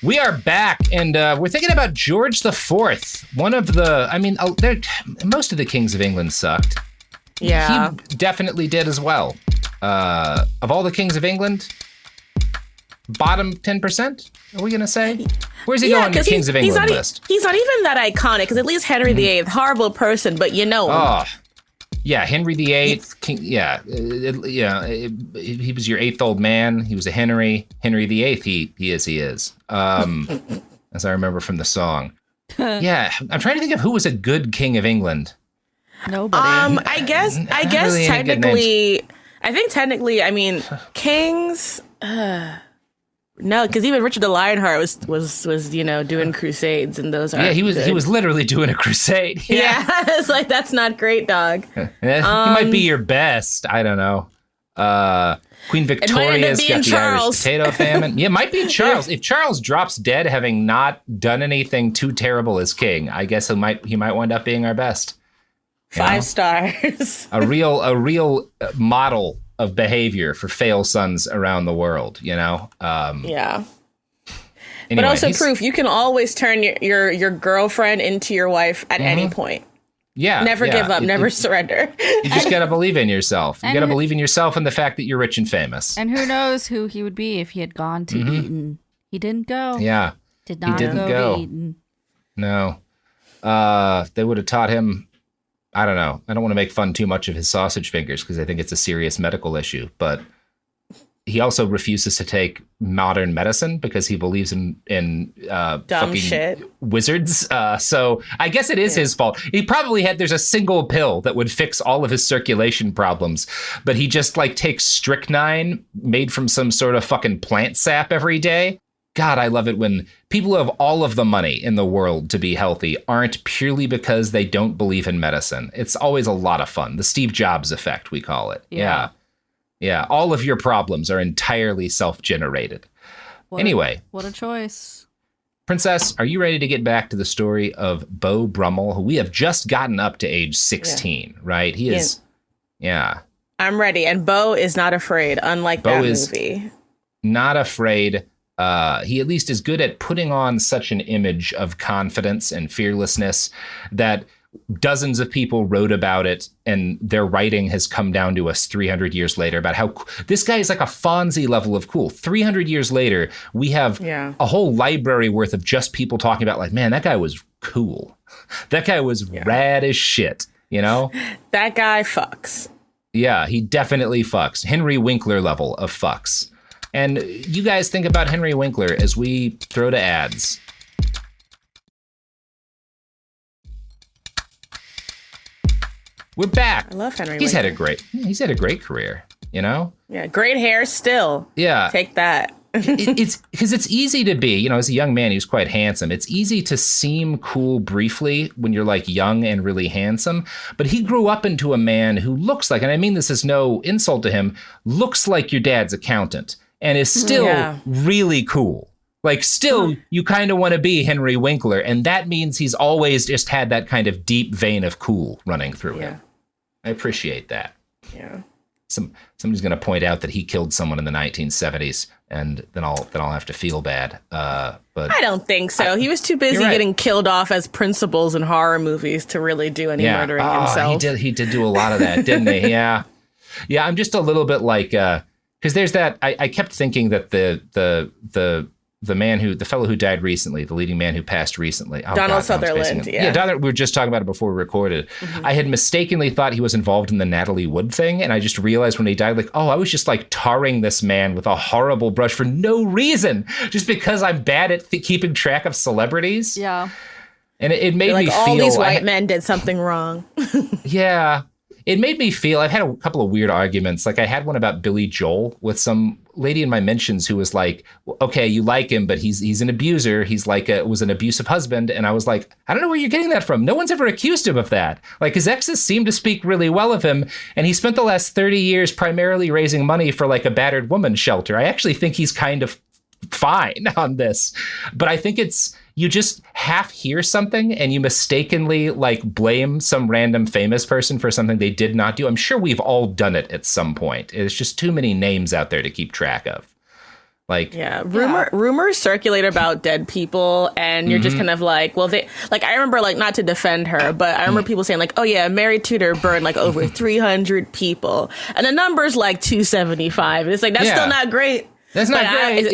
We are back, and we're thinking about George the Fourth. One of the, most of the kings of England sucked. Yeah. He definitely did as well. Of all the kings of England, bottom 10%, are we going to say? Where's he going on the kings of England list? He's not even that iconic, because at least Henry VIII, horrible person, but you know him. Oh, yeah, Henry VIII, king, he was your eighth old man. He was a Henry VIII, he is. As I remember from the song. Yeah, I'm trying to think of who was a good king of England. Nobody. I guess really technically, I mean, kings. No, because even Richard the Lionheart was doing crusades, and those are he was literally doing a crusade. Yeah, it's like, that's not great, dog. He might be your best. I don't know. Queen Victoria's got the Irish potato famine. Yeah, it might be Charles. If Charles drops dead, having not done anything too terrible as king, I guess he might wind up being our best. 5 stars. a real model of behavior for fail sons around the world, yeah. Anyway, but also proof you can always turn your girlfriend into your wife at any point. Yeah. Never give up, never surrender. You just got to believe in yourself. You got to believe in yourself and the fact that you're rich and famous. And who knows who he would be if he had gone to Eton. He didn't go. Yeah. Did not go to Eton. No. They would have taught him, I don't know. I don't want to make fun too much of his sausage fingers because I think it's a serious medical issue, but he also refuses to take modern medicine because he believes in dumb fucking shit wizards. So I guess it is his fault. He probably there's a single pill that would fix all of his circulation problems, but he just takes strychnine made from some sort of fucking plant sap every day. God, I love it when people who have all of the money in the world to be healthy aren't purely because they don't believe in medicine. It's always a lot of fun. The Steve Jobs effect, we call it. Yeah. All of your problems are entirely self-generated. Anyway. What a choice. Princess, are you ready to get back to the story of Beau Brummell, who we have just gotten up to age 16, right? He is. Yeah. I'm ready. And Beau is not afraid, unlike Beau that movie. Not afraid. He at least is good at putting on such an image of confidence and fearlessness that dozens of people wrote about it, and their writing has come down to us 300 years later about how this guy is like a Fonzie level of cool. 300 years later, we have a whole library worth of just people talking about man, that guy was cool. That guy was rad as shit, That guy fucks. Yeah, he definitely fucks. Henry Winkler level of fucks. And you guys think about Henry Winkler as we throw to ads. We're back. I love Henry Winkler. He's had a great career, Yeah, great hair still. Yeah. Take that. It's because it's easy to be, as a young man, he was quite handsome. It's easy to seem cool briefly when you're young and really handsome. But he grew up into a man who looks like, and I mean this is no insult to him, looks like your dad's accountant. And is still really cool. You kind of want to be Henry Winkler. And that means he's always just had that kind of deep vein of cool running through him. I appreciate that. Yeah. Somebody's going to point out that he killed someone in the 1970s, and then I'll have to feel bad. But I don't think so. He was too busy getting killed off as principals in horror movies to really do any murdering himself. He did do a lot of that, didn't he? Yeah. Yeah, I'm just a little bit because there's that. I kept thinking that the fellow who died recently, the leading man who passed recently, Donald Sutherland. We were just talking about it before we recorded. Mm-hmm. I had mistakenly thought he was involved in the Natalie Wood thing, and I just realized when he died, I was just tarring this man with a horrible brush for no reason, just because I'm bad at keeping track of celebrities. Yeah, and it made me feel all these white men did something wrong. Yeah. It made me feel, I've had a couple of weird arguments. I had one about Billy Joel with some lady in my mentions who was okay, you like him, but he's an abuser. He's was an abusive husband. And I was I don't know where you're getting that from. No one's ever accused him of that. His exes seem to speak really well of him. And he spent the last 30 years primarily raising money for a battered woman shelter. I actually think he's kind of fine on this. But I think you just half hear something and you mistakenly blame some random famous person for something they did not do. I'm sure we've all done it at some point. There's just too many names out there to keep track of. Like, yeah, rumors circulate about dead people, and you're just kind of like, well, they like. I remember, like, not to defend her, but I remember people saying like, oh yeah, Mary Tudor burned like over 300 people, and the number's like 275. And it's like, that's still not great. That's not great.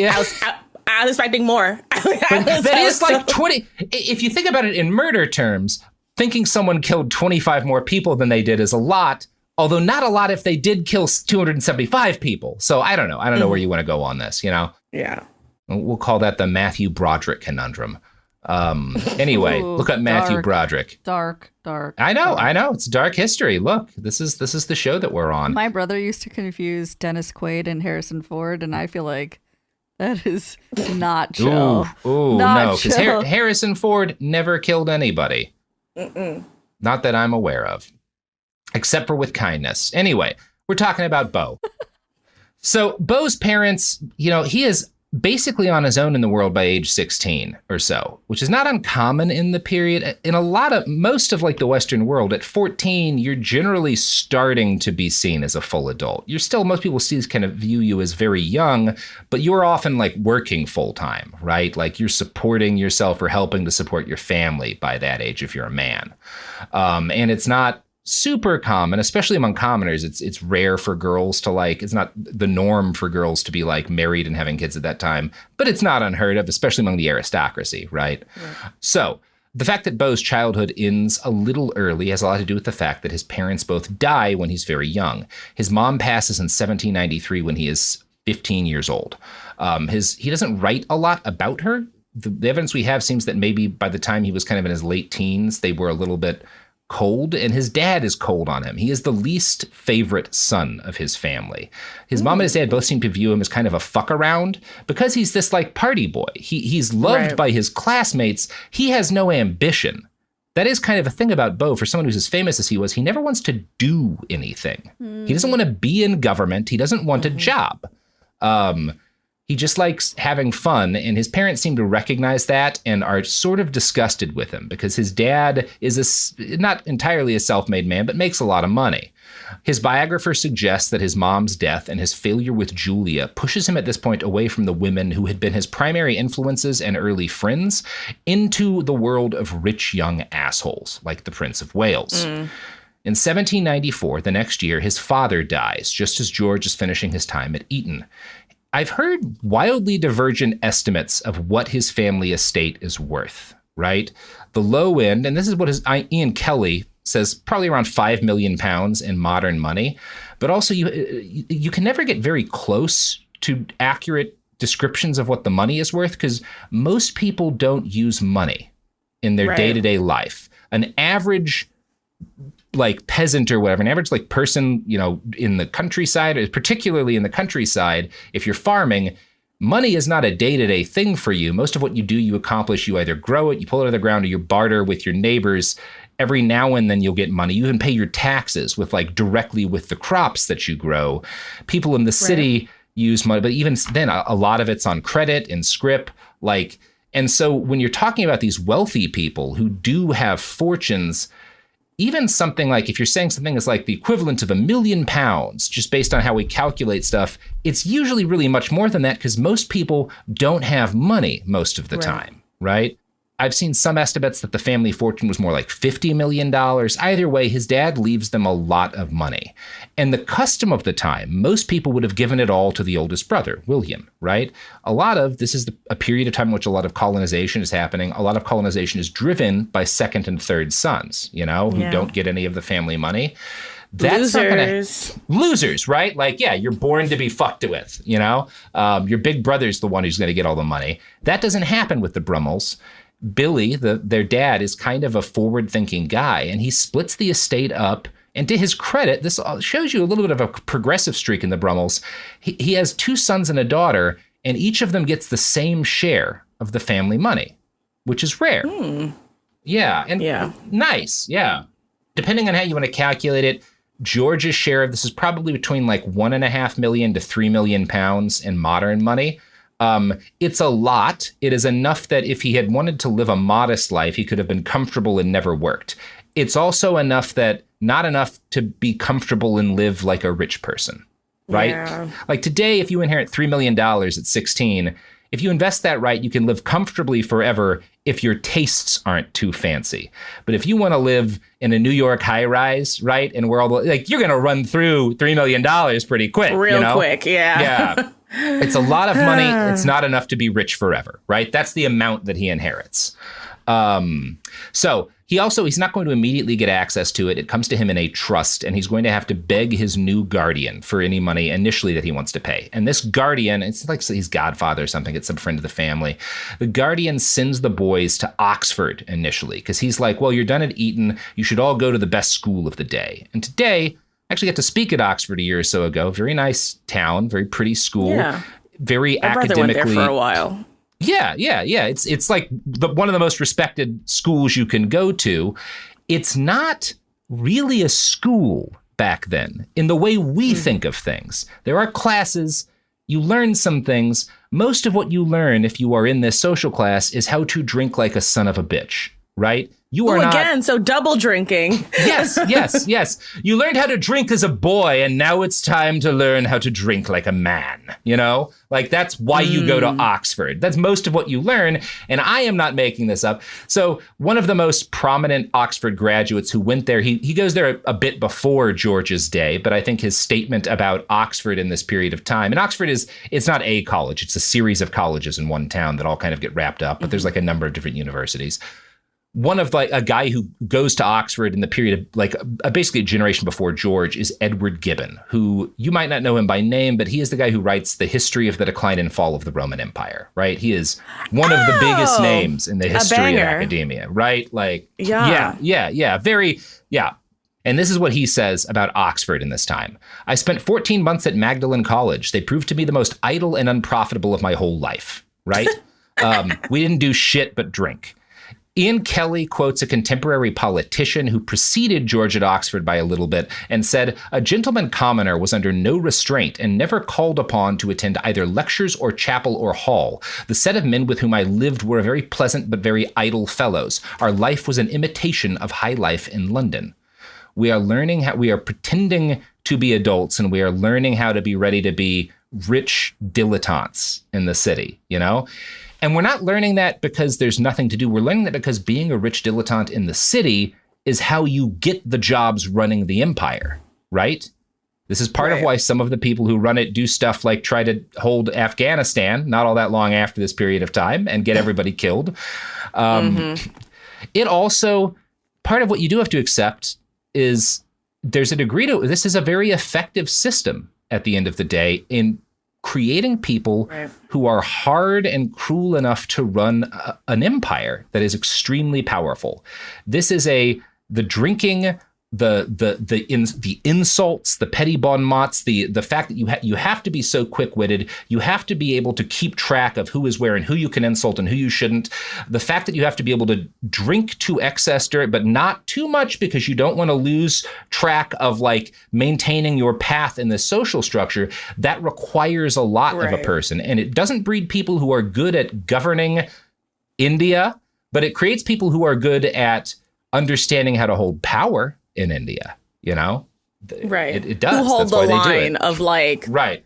I was expecting more. That is like 20. If you think about it in murder terms, thinking someone killed 25 more people than they did is a lot. Although not a lot if they did kill 275 people. So I don't know. I don't know where you want to go on this, you know? Yeah. We'll call that the Matthew Broderick conundrum. Anyway, look up Matthew Broderick. Dark. I know. It's dark history. Look, this is the show that we're on. My brother used to confuse Dennis Quaid and Harrison Ford, and I feel like that is not chill. Ooh, no, because Harrison Ford never killed anybody. Not that I'm aware of. Except for with kindness. Anyway, we're talking about Beau. So Beau's parents, you know, he is basically on his own in the world by age 16 or so, which is not uncommon in the period. In most of like the Western world, at 14, you're generally starting to be seen as a full adult. Most people kind of view you as very young, but you're often like working full time, right? Like you're supporting yourself or helping to support your family by that age if you're a man. And it's not super common, especially among commoners. It's rare for girls to it's not the norm for girls to be like married and having kids at that time, but it's not unheard of, especially among the aristocracy, right? So the fact that Beau's childhood ends a little early has a lot to do with the fact that his parents both die when he's very young. His mom passes in 1793 when he is 15 years old. He doesn't write a lot about her. The evidence we have seems that maybe by the time he was kind of in his late teens, they were a little bit cold, and his dad is cold on him. He is the least favorite son of his family. His mom and his dad both seem to view him as kind of a fuck around because he's this like party boy. He's loved by his classmates. He has no ambition. That is kind of a thing about Beau. For someone who's as famous as he was, he never wants to do anything. He doesn't want to be in government. He doesn't want a job. He just likes having fun, and his parents seem to recognize that and are sort of disgusted with him because his dad is not entirely a self-made man, but makes a lot of money. His biographer suggests that his mom's death and his failure with Julia pushes him at this point away from the women who had been his primary influences and early friends into the world of rich young assholes like the Prince of Wales. In 1794, the next year, his father dies just as George is finishing his time at Eton. I've heard wildly divergent estimates of what his family estate is worth, right? The low end, and this is what Ian Kelly says, probably around £5 million in modern money. But also you can never get very close to accurate descriptions of what the money is worth because most people don't use money in their day-to-day life. An average like peasant or whatever, an average like person, you know, in the countryside, particularly in the countryside, if you're farming, money is not a day-to-day thing for you. Most of what you do, you accomplish, you either grow it, you pull it out of the ground, or you barter with your neighbors. Every now and then you'll get money. You even pay your taxes with like directly with the crops that you grow. People in the city use money, but even then a lot of it's on credit and scrip. And so when you're talking about these wealthy people who do have fortunes, even something like if you're saying something is like the equivalent of £1 million, just based on how we calculate stuff, it's usually really much more than that because most people don't have money most of the time, right? I've seen some estimates that the family fortune was more like $50 million. Either way, his dad leaves them a lot of money. And the custom of the time, most people would have given it all to the oldest brother, William, right? This is a period of time in which a lot of colonization is happening. A lot of colonization is driven by second and third sons, you know, who don't get any of the family money. That's losers, right? Like, yeah, you're born to be fucked with, you know? Your big brother's the one who's going to get all the money. That doesn't happen with the Brummells. Billy, their dad, is kind of a forward-thinking guy, and he splits the estate up. And to his credit, this shows you a little bit of a progressive streak in the Brummells. He has 2 sons and a daughter, and each of them gets the same share of the family money, which is rare. Yeah, nice, yeah. Depending on how you want to calculate it, George's share of this is probably between like £1.5 million to £3 million in modern money. It's a lot. It is enough that if he had wanted to live a modest life, he could have been comfortable and never worked. It's also enough that not enough to be comfortable and live like a rich person. right? Yeah. Like today, if you inherit $3 million at 16, if you invest that right, you can live comfortably forever if your tastes aren't too fancy. But if you want to live in a New York high rise, right, and where all the, like, you're going to run through $3 million pretty quick. Real quick, yeah. Yeah. It's a lot of money. It's not enough to be rich forever, right? That's the amount that he inherits. So he's not going to immediately get access to it. It comes to him in a trust, and he's going to have to beg his new guardian for any money initially that he wants to pay. And this guardian, it's like he's godfather or something. It's some friend of the family. The guardian sends the boys to Oxford initially because he's like, well, you're done at Eton. You should all go to the best school of the day. And today, I actually got to speak at Oxford a year or so ago. Very nice town, very pretty school, very My academically. brother went there for a while. Yeah. It's like one of the most respected schools you can go to. It's not really a school back then in the way we think of things. There are classes. You learn some things. Most of what you learn if you are in this social class is how to drink like a son of a bitch, right? You are again, so double drinking. Yes. You learned how to drink as a boy, and now it's time to learn how to drink like a man, you know? Like, that's why you go to Oxford. That's most of what you learn, and I am not making this up. So one of the most prominent Oxford graduates who went there, he goes there a bit before George's day, but I think his statement about Oxford in this period of time, and Oxford it's not a college, it's a series of colleges in one town that all kind of get wrapped up, but there's like a number of different universities. One of like a guy who goes to Oxford in the period of like basically a generation before George is Edward Gibbon, who you might not know him by name, but he is the guy who writes The History of the Decline and Fall of the Roman Empire, right? He is one of the biggest names in the history of academia, right? Like, yeah. And this is what he says about Oxford in this time. I spent 14 months at Magdalen College. They proved to be the most idle and unprofitable of my whole life, right? We didn't do shit but drink. Ian Kelly quotes a contemporary politician who preceded George at Oxford by a little bit and said, a gentleman commoner was under no restraint and never called upon to attend either lectures or chapel or hall. The set of men with whom I lived were very pleasant but very idle fellows. Our life was an imitation of high life in London. We are pretending to be adults, and we are learning how to be ready to be rich dilettantes in the city, you know? And we're not learning that because there's nothing to do. We're learning that because being a rich dilettante in the city is how you get the jobs running the empire, right? This is part of why some of the people who run it do stuff like try to hold Afghanistan, not all that long after this period of time, and get everybody killed. It also, part of what you do have to accept is there's a degree to, this is a very effective system at the end of the day in creating people who are hard and cruel enough to run an empire that is extremely powerful. This is the drinking, the insults, the petty bon mots, the fact that you have to be so quick-witted, you have to be able to keep track of who is where and who you can insult and who you shouldn't. The fact that you have to be able to drink to excess during, but not too much because you don't want to lose track of like maintaining your path in the social structure, that requires a lot of a person. And it doesn't breed people who are good at governing India, but it creates people who are good at understanding how to hold power in India, you know? It does. Who hold the line of like... Right.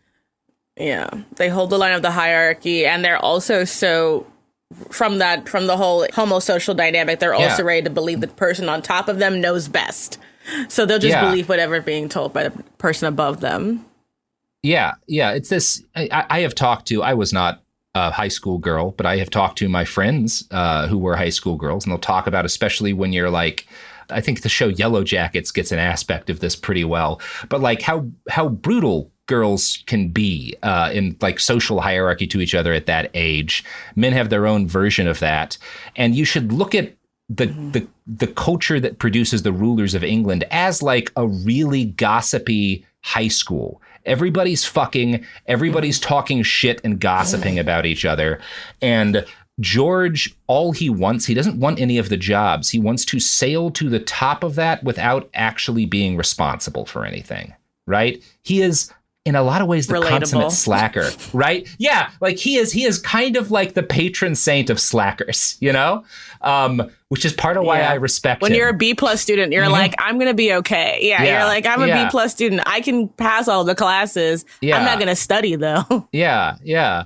Yeah. They hold the line of the hierarchy, and they're also so... From the whole homosocial dynamic, they're also ready to believe the person on top of them knows best. So they'll just believe whatever being told by the person above them. Yeah. It's this... I have talked to... I was not a high school girl, but I have talked to my friends who were high school girls, and they'll talk about, especially when you're like... I think the show Yellow Jackets gets an aspect of this pretty well, but like how brutal girls can be in like social hierarchy to each other at that age. Men have their own version of that. And you should look at the culture that produces the rulers of England as like a really gossipy high school. Everybody's fucking, everybody's talking shit and gossiping about each other. And George, all he wants, he doesn't want any of the jobs. He wants to sail to the top of that without actually being responsible for anything, right? He is in a lot of ways the Relatable. consummate slacker, right? Yeah, like he is kind of like the patron saint of slackers, you know, which is part of why I respect when him. you're a B+ student, you're like, I'm gonna be okay. Yeah, you're like, I'm a B+ student. I can pass all the classes. I'm not gonna study though. Yeah.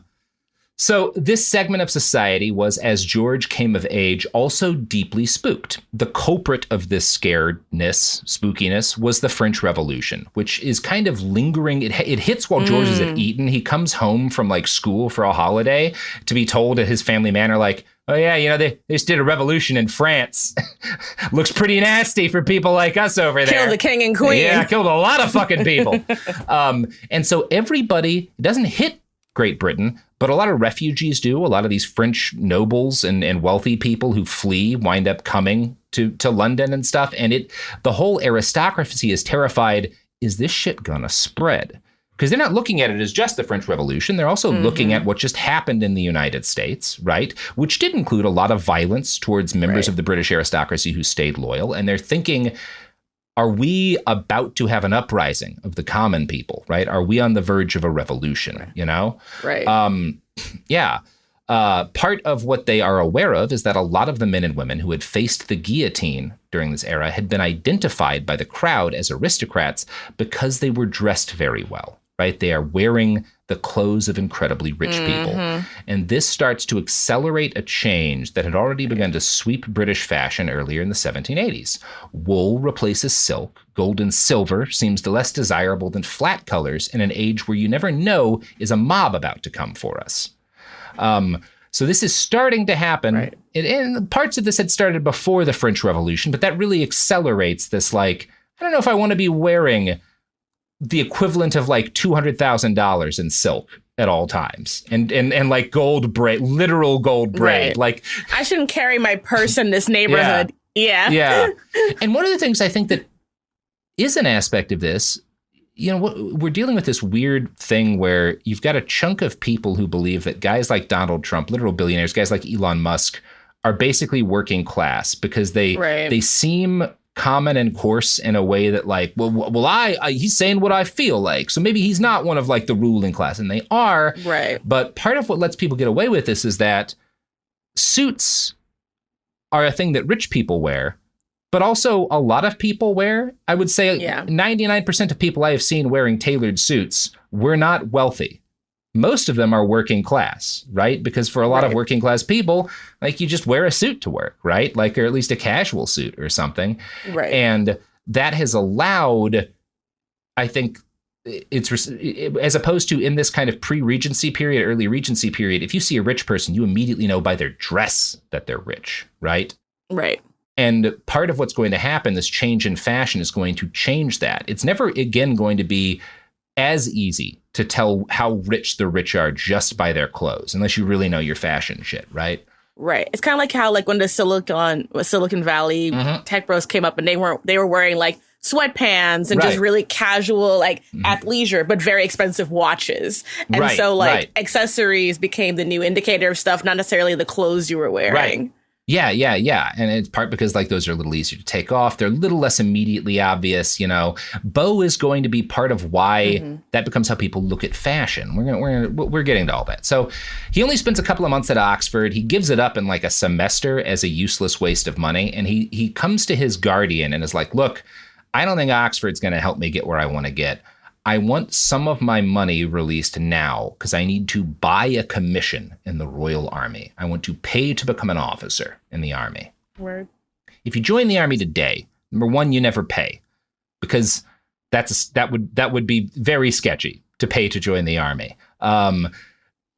So this segment of society was, as George came of age, also deeply spooked. The culprit of this spookiness, was the French Revolution, which is kind of lingering. It hits while George is at Eton. He comes home from like school for a holiday to be told at his family manor, like, oh yeah, you know, they just did a revolution in France. Looks pretty nasty for people like us over there. Killed the king and queen. Yeah, killed a lot of fucking people. And so everybody, it doesn't hit Great Britain, but a lot of refugees do. A lot of these French nobles and wealthy people who flee wind up coming to London and stuff. And the whole aristocracy is terrified. Is this shit gonna spread? Because they're not looking at it as just the French Revolution. They're also looking at what just happened in the United States, right? Which did include a lot of violence towards members of the British aristocracy who stayed loyal. And they're thinking, are we about to have an uprising of the common people, right? Are we on the verge of a revolution, you know? Right. Part of what they are aware of is that a lot of the men and women who had faced the guillotine during this era had been identified by the crowd as aristocrats because they were dressed very well, right? They are wearing the clothes of incredibly rich people. And this starts to accelerate a change that had already begun to sweep British fashion earlier in the 1780s. Wool replaces silk. Gold and silver seems less desirable than flat colors in an age where you never know, is a mob about to come for us? So this is starting to happen. Right. And parts of this had started before the French Revolution, but that really accelerates this, like, I don't know if I want to be wearing the equivalent of like $200,000 in silk at all times and like gold braid, literal gold braid. Right. Like, I shouldn't carry my purse in this neighborhood. Yeah. And one of the things I think that is an aspect of this, you know, we're dealing with this weird thing where you've got a chunk of people who believe that guys like Donald Trump, literal billionaires, guys like Elon Musk, are basically working class because they seem common and coarse in a way that, like, well, he's saying what I feel like, so maybe he's not one of like the ruling class, and they are. Right. But part of what lets people get away with this is that suits are a thing that rich people wear, but also a lot of people wear. I would say 99% of people I have seen wearing tailored suits were not wealthy. Most of them are working class, right? Because for a lot of working class people, like, you just wear a suit to work, right? Like, or at least a casual suit or something. Right. And that has allowed, I think, as opposed to in this kind of pre-Regency period, early Regency period, if you see a rich person, you immediately know by their dress that they're rich, right? Right. And part of what's going to happen, this change in fashion, is going to change that. It's never again going to be as easy to tell how rich the rich are just by their clothes, unless you really know your fashion shit, right? Right. It's kind of like how, like, when the Silicon Valley tech bros came up and they were wearing like sweatpants and just really casual, like athleisure, but very expensive watches. And so like accessories became the new indicator of stuff, not necessarily the clothes you were wearing. Right. Yeah. And it's part because, like, those are a little easier to take off. They're a little less immediately obvious, you know. Beau is going to be part of why that becomes how people look at fashion. We're getting to all that. So he only spends a couple of months at Oxford. He gives it up in like a semester as a useless waste of money. And he comes to his guardian and is like, look, I don't think Oxford's going to help me get where I want to get. I want some of my money released now because I need to buy a commission in the Royal Army. I want to pay to become an officer in the Army. Word. If you join the Army today, number one, you never pay, because that would be very sketchy to pay to join the Army.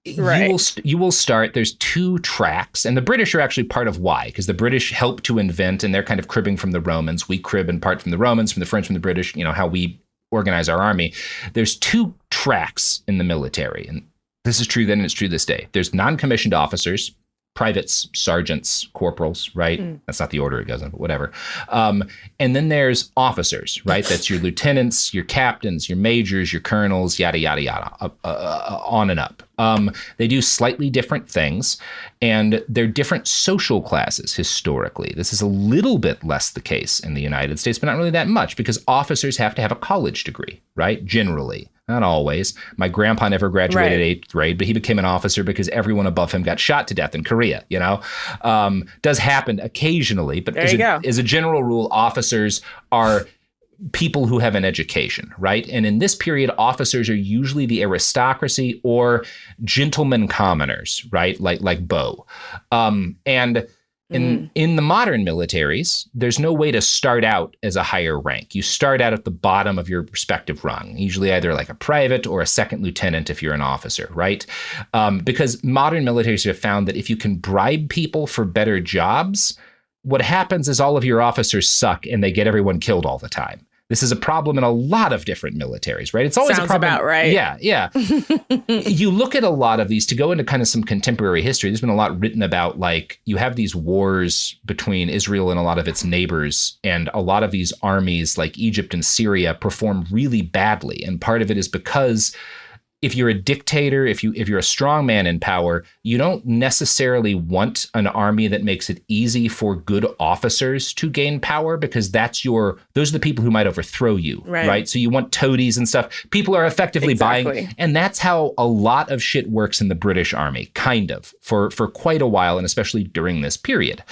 You will start. There's 2 tracks, and the British are actually part of why, because the British helped to invent, and they're kind of cribbing from the Romans. We crib in part from the Romans, from the French, from the British. You know how we organize our army. There's 2 tracks in the military, and this is true then and it's true this day. There's non-commissioned officers, privates, sergeants, corporals, right? That's not the order it goes in, but whatever. And then there's officers, right? That's your lieutenants, your captains, your majors, your colonels, yada, yada, yada, on and up. They do slightly different things, and they're different social classes historically. This is a little bit less the case in the United States, but not really that much, because officers have to have a college degree, right? Generally. Not always. My grandpa never graduated Right. 8th grade, but he became an officer because everyone above him got shot to death in Korea, does happen occasionally. But There you go. as a general rule, officers are people who have an education, right? And in this period, officers are usually the aristocracy or gentlemen commoners, right? Like Beau. And in the modern militaries, there's no way to start out as a higher rank. You start out at the bottom of your respective rung, usually either like a private or a second lieutenant if you're an officer, right? Because modern militaries have found that if you can bribe people for better jobs, what happens is all of your officers suck and they get everyone killed all the time. This is a problem in a lot of different militaries, right? It's always Sounds a problem. about right. Yeah. You look at a lot of these, to go into kind of some contemporary history, there's been a lot written about, like, you have these wars between Israel and a lot of its neighbors, and a lot of these armies, like Egypt and Syria, perform really badly. And part of it is because if you're a dictator, if you're a strong man in power, you don't necessarily want an army that makes it easy for good officers to gain power, because those are the people who might overthrow you, right? So you want toadies and stuff. People are effectively buying, and that's how a lot of shit works in the British Army, kind of, for quite a while, and especially during this period.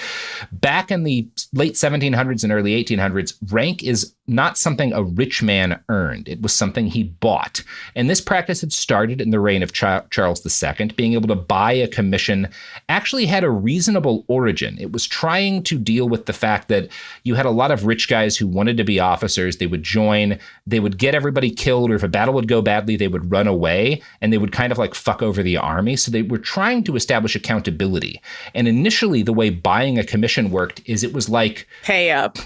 Back in the late 1700s and early 1800s, rank is not something a rich man earned. It was something he bought. And this practice had started in the reign of Charles II. Being able to buy a commission actually had a reasonable origin. It was trying to deal with the fact that you had a lot of rich guys who wanted to be officers. They would join, they would get everybody killed, or if a battle would go badly, they would run away, and they would kind of like fuck over the army. So they were trying to establish accountability. And initially, the way buying a commission worked is it was like pay up.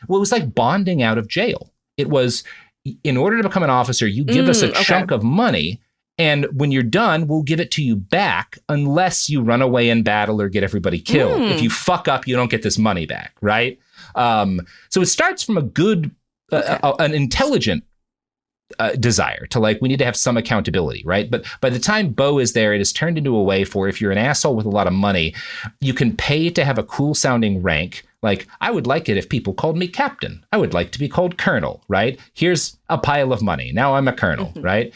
Well, it was like bonding out of jail. It was, in order to become an officer, you give us a chunk of money, and when you're done, we'll give it to you back unless you run away in battle or get everybody killed. If you fuck up, you don't get this money back, right? So it starts from a good, an intelligent desire to, like, we need to have some accountability, right? But by the time Beau is there, it has turned into a way for, if you're an asshole with a lot of money, you can pay to have a cool sounding rank. Like, I would like it if people called me captain. I would like to be called colonel, right? Here's a pile of money. Now I'm a colonel, right?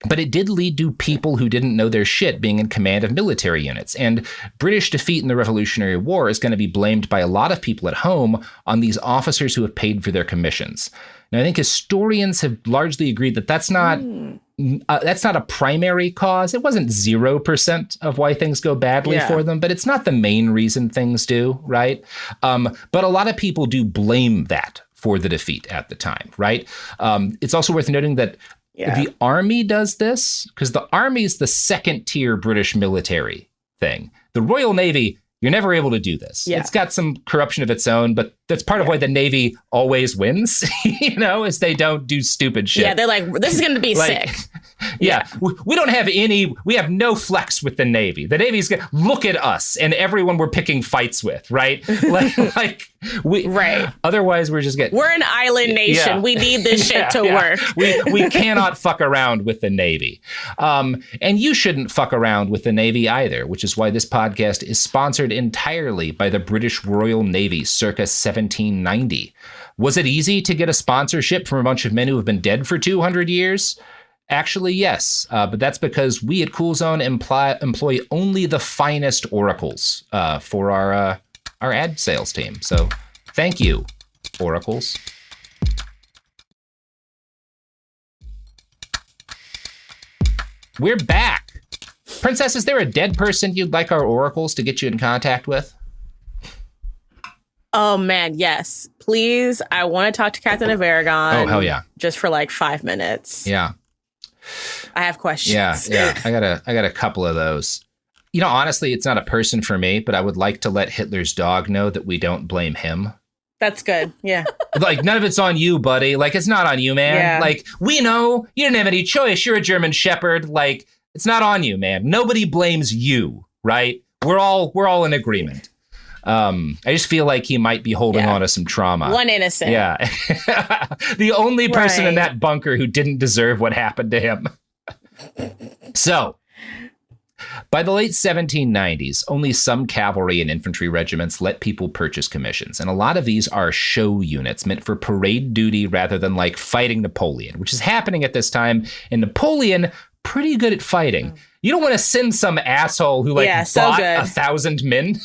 But it did lead to people who didn't know their shit being in command of military units. And British defeat in the Revolutionary War is going to be blamed by a lot of people at home on these officers who have paid for their commissions. Now, I think historians have largely agreed that that's not a primary cause. It wasn't 0% of why things go badly for them, but it's not the main reason things do, right? But a lot of people do blame that for the defeat at the time, right? It's also worth noting that the army does this, because the army is the second tier British military thing. The Royal Navy, you're never able to do this. It's got some corruption of its own, but that's part of why the Navy always wins, is they don't do stupid shit. Yeah, they're like, this is going to be sick. We don't have we have no flex with the Navy. The Navy's going to look at us and everyone we're picking fights with, right? Otherwise, we're an island nation. We need this shit to work. We cannot fuck around with the Navy. And you shouldn't fuck around with the Navy either, which is why this podcast is sponsored entirely by the British Royal Navy circa 1790. Was it easy to get a sponsorship from a bunch of men who have been dead for 200 years? Actually, yes, but that's because we at Cool Zone employ only the finest oracles for our ad sales team. So thank you, oracles. We're back. Princess, is there a dead person you'd like our oracles to get you in contact with? Oh, man, yes. Please, I want to talk to Captain of Aragon. Oh, hell yeah. Just for like 5 minutes. Yeah. I have questions. Yeah. I got a couple of those. Honestly, it's not a person for me, but I would like to let Hitler's dog know that we don't blame him. That's good. Yeah. Like, none of it's on you, buddy. Like, it's not on you, man. Yeah. Like, we know you didn't have any choice. You're a German Shepherd. Like, it's not on you, man. Nobody blames you, right? We're all in agreement. I just feel like he might be holding on to some trauma. One innocent. Yeah. The only person in that bunker who didn't deserve what happened to him. So, By the late 1790s, only some cavalry and infantry regiments let people purchase commissions. And a lot of these are show units meant for parade duty rather than like fighting Napoleon, which is happening at this time. And Napoleon, pretty good at fighting. You don't want to send some asshole who bought 1,000 men.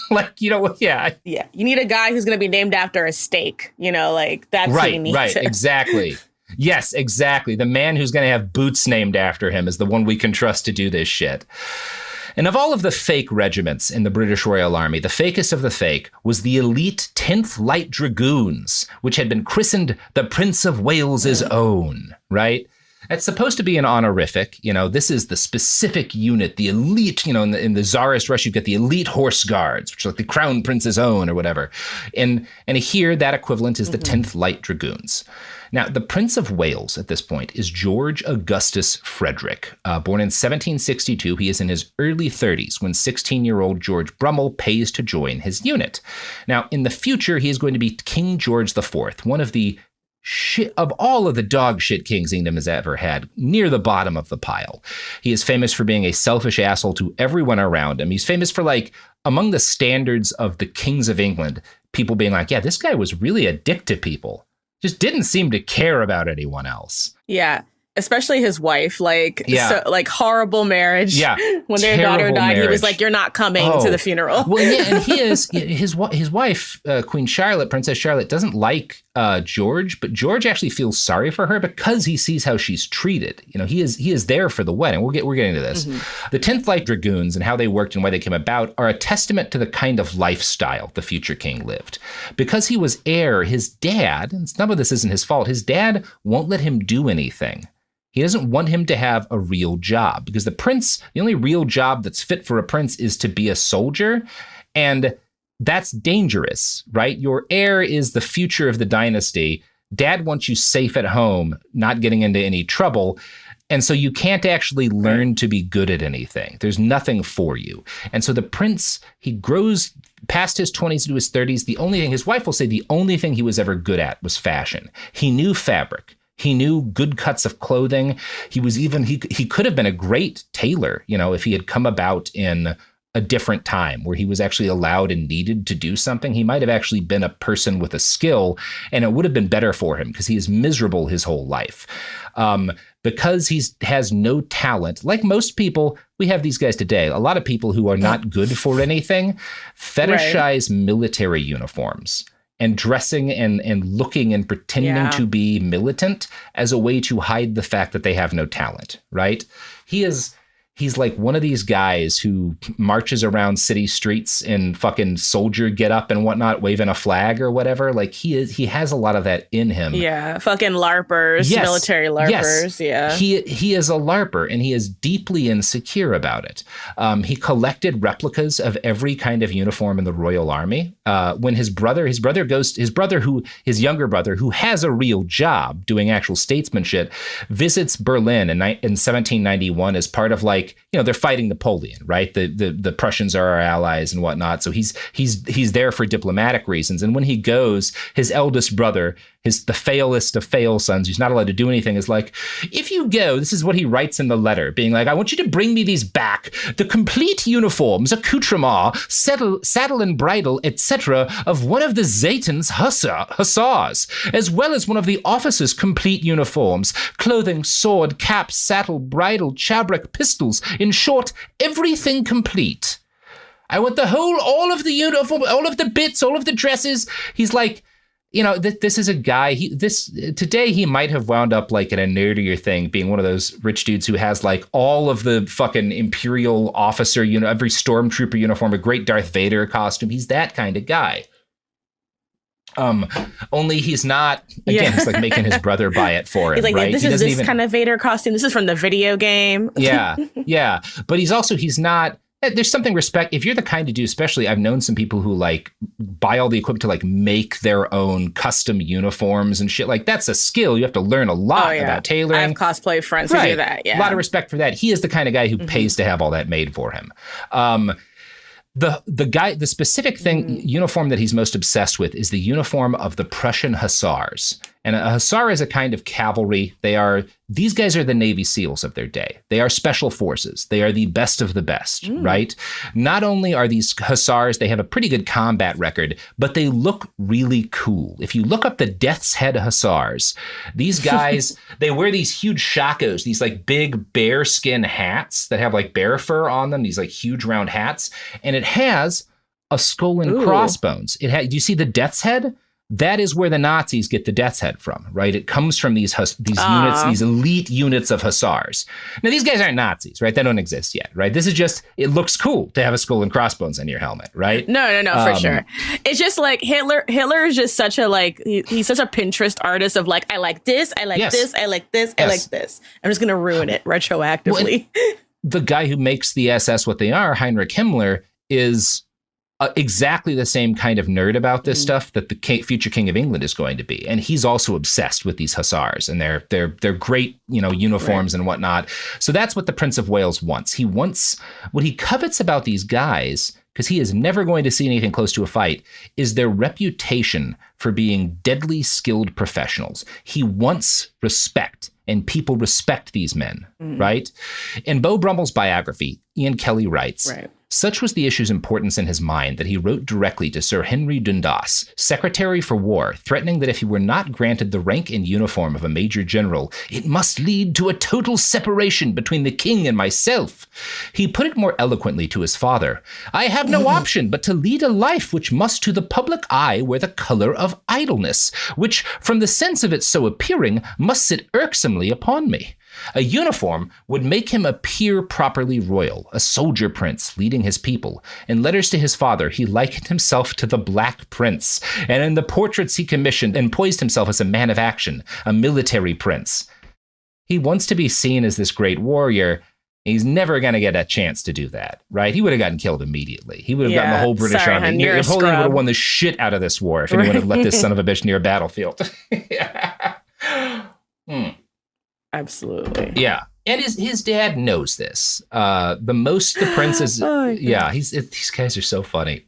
Yeah. You need a guy who's going to be named after a steak. That's what you need. Right, exactly. Yes, exactly. The man who's going to have boots named after him is the one we can trust to do this shit. And of all of the fake regiments in the British Royal Army, the fakest of the fake was the elite 10th Light Dragoons, which had been christened the Prince of Wales's Own, right? It's supposed to be an honorific. This is the specific unit, the elite, in the Tsarist Russia, you've got the elite horse guards, which are like the Crown Prince's Own or whatever. And here, that equivalent is the 10th Light Dragoons. Now, the Prince of Wales at this point is George Augustus Frederick. Born in 1762, he is in his early 30s when 16-year-old George Brummell pays to join his unit. Now, in the future, he is going to be King George IV, one of the of all of the dog shit King's Kingdom has ever had, near the bottom of the pile. He is famous for being a selfish asshole to everyone around him. He's famous for, among the standards of the kings of England, people being like, yeah, this guy was really a dick to people. Just didn't seem to care about anyone else. Yeah. Especially his wife, horrible marriage. Yeah, when their daughter died, he was like, "You're not coming to the funeral." Well, yeah, and his wife, Queen Charlotte, Princess Charlotte, doesn't like George, but George actually feels sorry for her because he sees how she's treated. He is there for the wedding. We're getting to this. The 10th Light Dragoons and how they worked and why they came about are a testament to the kind of lifestyle the future king lived. Because he was heir, his dad, and some of this isn't his fault, his dad won't let him do anything. He doesn't want him to have a real job because the only real job that's fit for a prince is to be a soldier. And that's dangerous, right? Your heir is the future of the dynasty. Dad wants you safe at home, not getting into any trouble. And so you can't actually learn to be good at anything. There's nothing for you. And so the prince, he grows past his 20s into his 30s. The only thing, his wife will say, the only thing he was ever good at was fashion. He knew fabric. He knew good cuts of clothing. He could have been a great tailor, if he had come about in a different time where he was actually allowed and needed to do something. He might have actually been a person with a skill, and it would have been better for him because he is miserable his whole life. Because he has no talent, like most people, we have these guys today. A lot of people who are not good for anything fetishize military uniforms. And dressing and looking and pretending to be militant as a way to hide the fact that they have no talent, right? He's like one of these guys who marches around city streets in fucking soldier getup and whatnot, waving a flag or whatever. Like he has a lot of that in him. Yeah, fucking LARPers, military LARPers. Yes. Yeah, he is a LARPer and he is deeply insecure about it. He collected replicas of every kind of uniform in the Royal Army. When his younger brother, who has a real job doing actual statesmanship, visits Berlin in 1791 as part of they're fighting Napoleon, right? The Prussians are our allies and whatnot. So he's there for diplomatic reasons. And when he goes, his eldest brother, the failest of fail sons, who's not allowed to do anything, is like, if you go, this is what he writes in the letter, being like, I want you to bring me these back, the complete uniforms, accoutrements, saddle and bridle, etc., of one of the Zayton's hussars, as well as one of the officers' complete uniforms, clothing, sword, cap, saddle, bridle, chabrek, pistols, in short, everything complete. I want all of the uniform, all of the bits, all of the dresses. He's like, this is a guy, today he might have wound up like in a nerdier thing, being one of those rich dudes who has like all of the fucking Imperial officer, every stormtrooper uniform, a great Darth Vader costume. He's that kind of guy. Only he's not, again, he's like making his brother buy it for him. He's like, right? This is this kind of Vader costume. This is from the video game. Yeah. But he's not, there's something if you're the kind of dude, especially I've known some people who like buy all the equipment to like make their own custom uniforms and shit. Like that's a skill. You have to learn a lot about tailoring. I have cosplay friends who do that. Yeah. A lot of respect for that. He is the kind of guy who pays to have all that made for him. The specific uniform that he's most obsessed with is the uniform of the Prussian hussars. And a hussar is a kind of cavalry. These guys are the Navy SEALs of their day. They are special forces. They are the best of the best, right? Not only are these hussars, they have a pretty good combat record, but they look really cool. If you look up the Death's Head hussars, these guys, they wear these huge shakos, these like big bear skin hats that have like bear fur on them, these like huge round hats. And it has a skull and crossbones. Do you see the Death's Head? That is where the Nazis get the Death's Head from, right? It comes from these units, these elite units of hussars. Now, these guys aren't Nazis, right? They don't exist yet, right? This is just, it looks cool to have a skull and crossbones on your helmet, right? No, for sure. It's just like Hitler is just such a, like, he's such a Pinterest artist of like, I like this, I like this, I like this, I like this. I'm just going to ruin it retroactively. Well, the guy who makes the SS what they are, Heinrich Himmler, is exactly the same kind of nerd about this stuff that the future king of England is going to be. And he's also obsessed with these hussars and their great, uniforms and whatnot. So that's what the Prince of Wales wants. He wants, what he covets about these guys, because he is never going to see anything close to a fight, is their reputation for being deadly skilled professionals. He wants respect, and people respect these men, right? In Beau Brummell's biography, Ian Kelly writes, such was the issue's importance in his mind that he wrote directly to Sir Henry Dundas, Secretary for War, threatening that if he were not granted the rank and uniform of a major general, it must lead to a total separation between the king and myself. He put it more eloquently to his father, I have no option but to lead a life which must to the public eye wear the color of idleness, which, from the sense of it so appearing, must sit irksomely upon me. A uniform would make him appear properly royal, a soldier prince leading his people. In letters to his father, he likened himself to the Black Prince, and in the portraits he commissioned and poised himself as a man of action, a military prince. He wants to be seen as this great warrior. He's never going to get a chance to do that, right? He would have gotten killed immediately. He would have gotten the whole British army. Napoleon would have won the shit out of this war if anyone had left this son of a bitch near a battlefield. Absolutely. Yeah. And his dad knows this. The prince is, these guys are so funny.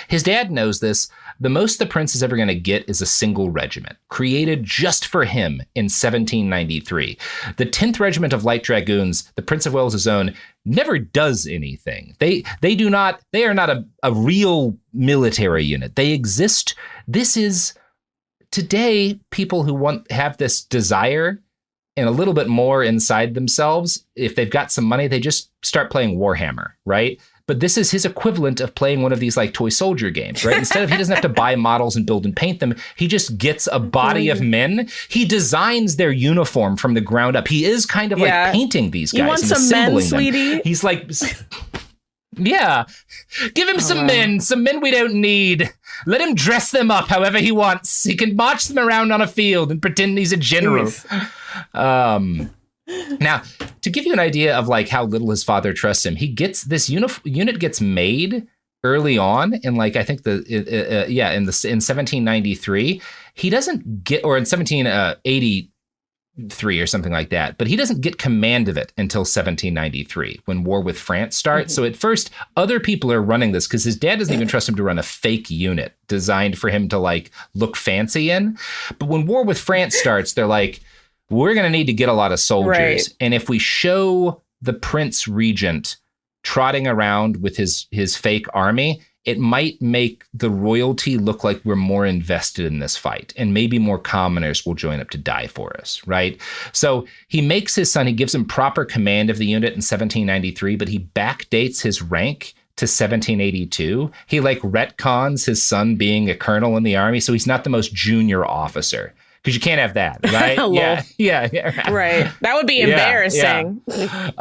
His dad knows this. The most the prince is ever going to get is a single regiment, created just for him in 1793. The 10th Regiment of Light Dragoons, the Prince of Wales' own, never does anything. They are not a real military unit. They exist. This is, today, people who have this desire and a little bit more inside themselves, if they've got some money, they just start playing Warhammer, right? But this is his equivalent of playing one of these like toy soldier games, right? Instead of, he doesn't have to buy models and build and paint them. He just gets a body of men. He designs their uniform from the ground up. He is kind of like painting these guys. You want some men, sweetie? He's like, yeah, give him some men we don't need. Let him dress them up however he wants. He can march them around on a field and pretend he's a general. Now, to give you an idea of like how little his father trusts him, he gets this unit gets made early on in like, I think in 1793. He doesn't get, or in 1783 or something like that, but he doesn't get command of it until 1793 when war with France starts. So at first, other people are running this because his dad doesn't even trust him to run a fake unit designed for him to like look fancy in. But when war with France starts, they're like, we're going to need to get a lot of soldiers. Right. And if we show the Prince Regent trotting around with his fake army, it might make the royalty look like we're more invested in this fight. And maybe more commoners will join up to die for us, right? So he makes his son, he gives him proper command of the unit in 1793, but he backdates his rank to 1782. He like retcons his son being a colonel in the army. So he's not the most junior officer. Because you can't have that, right? Yeah. Right. That would be embarrassing. Yeah.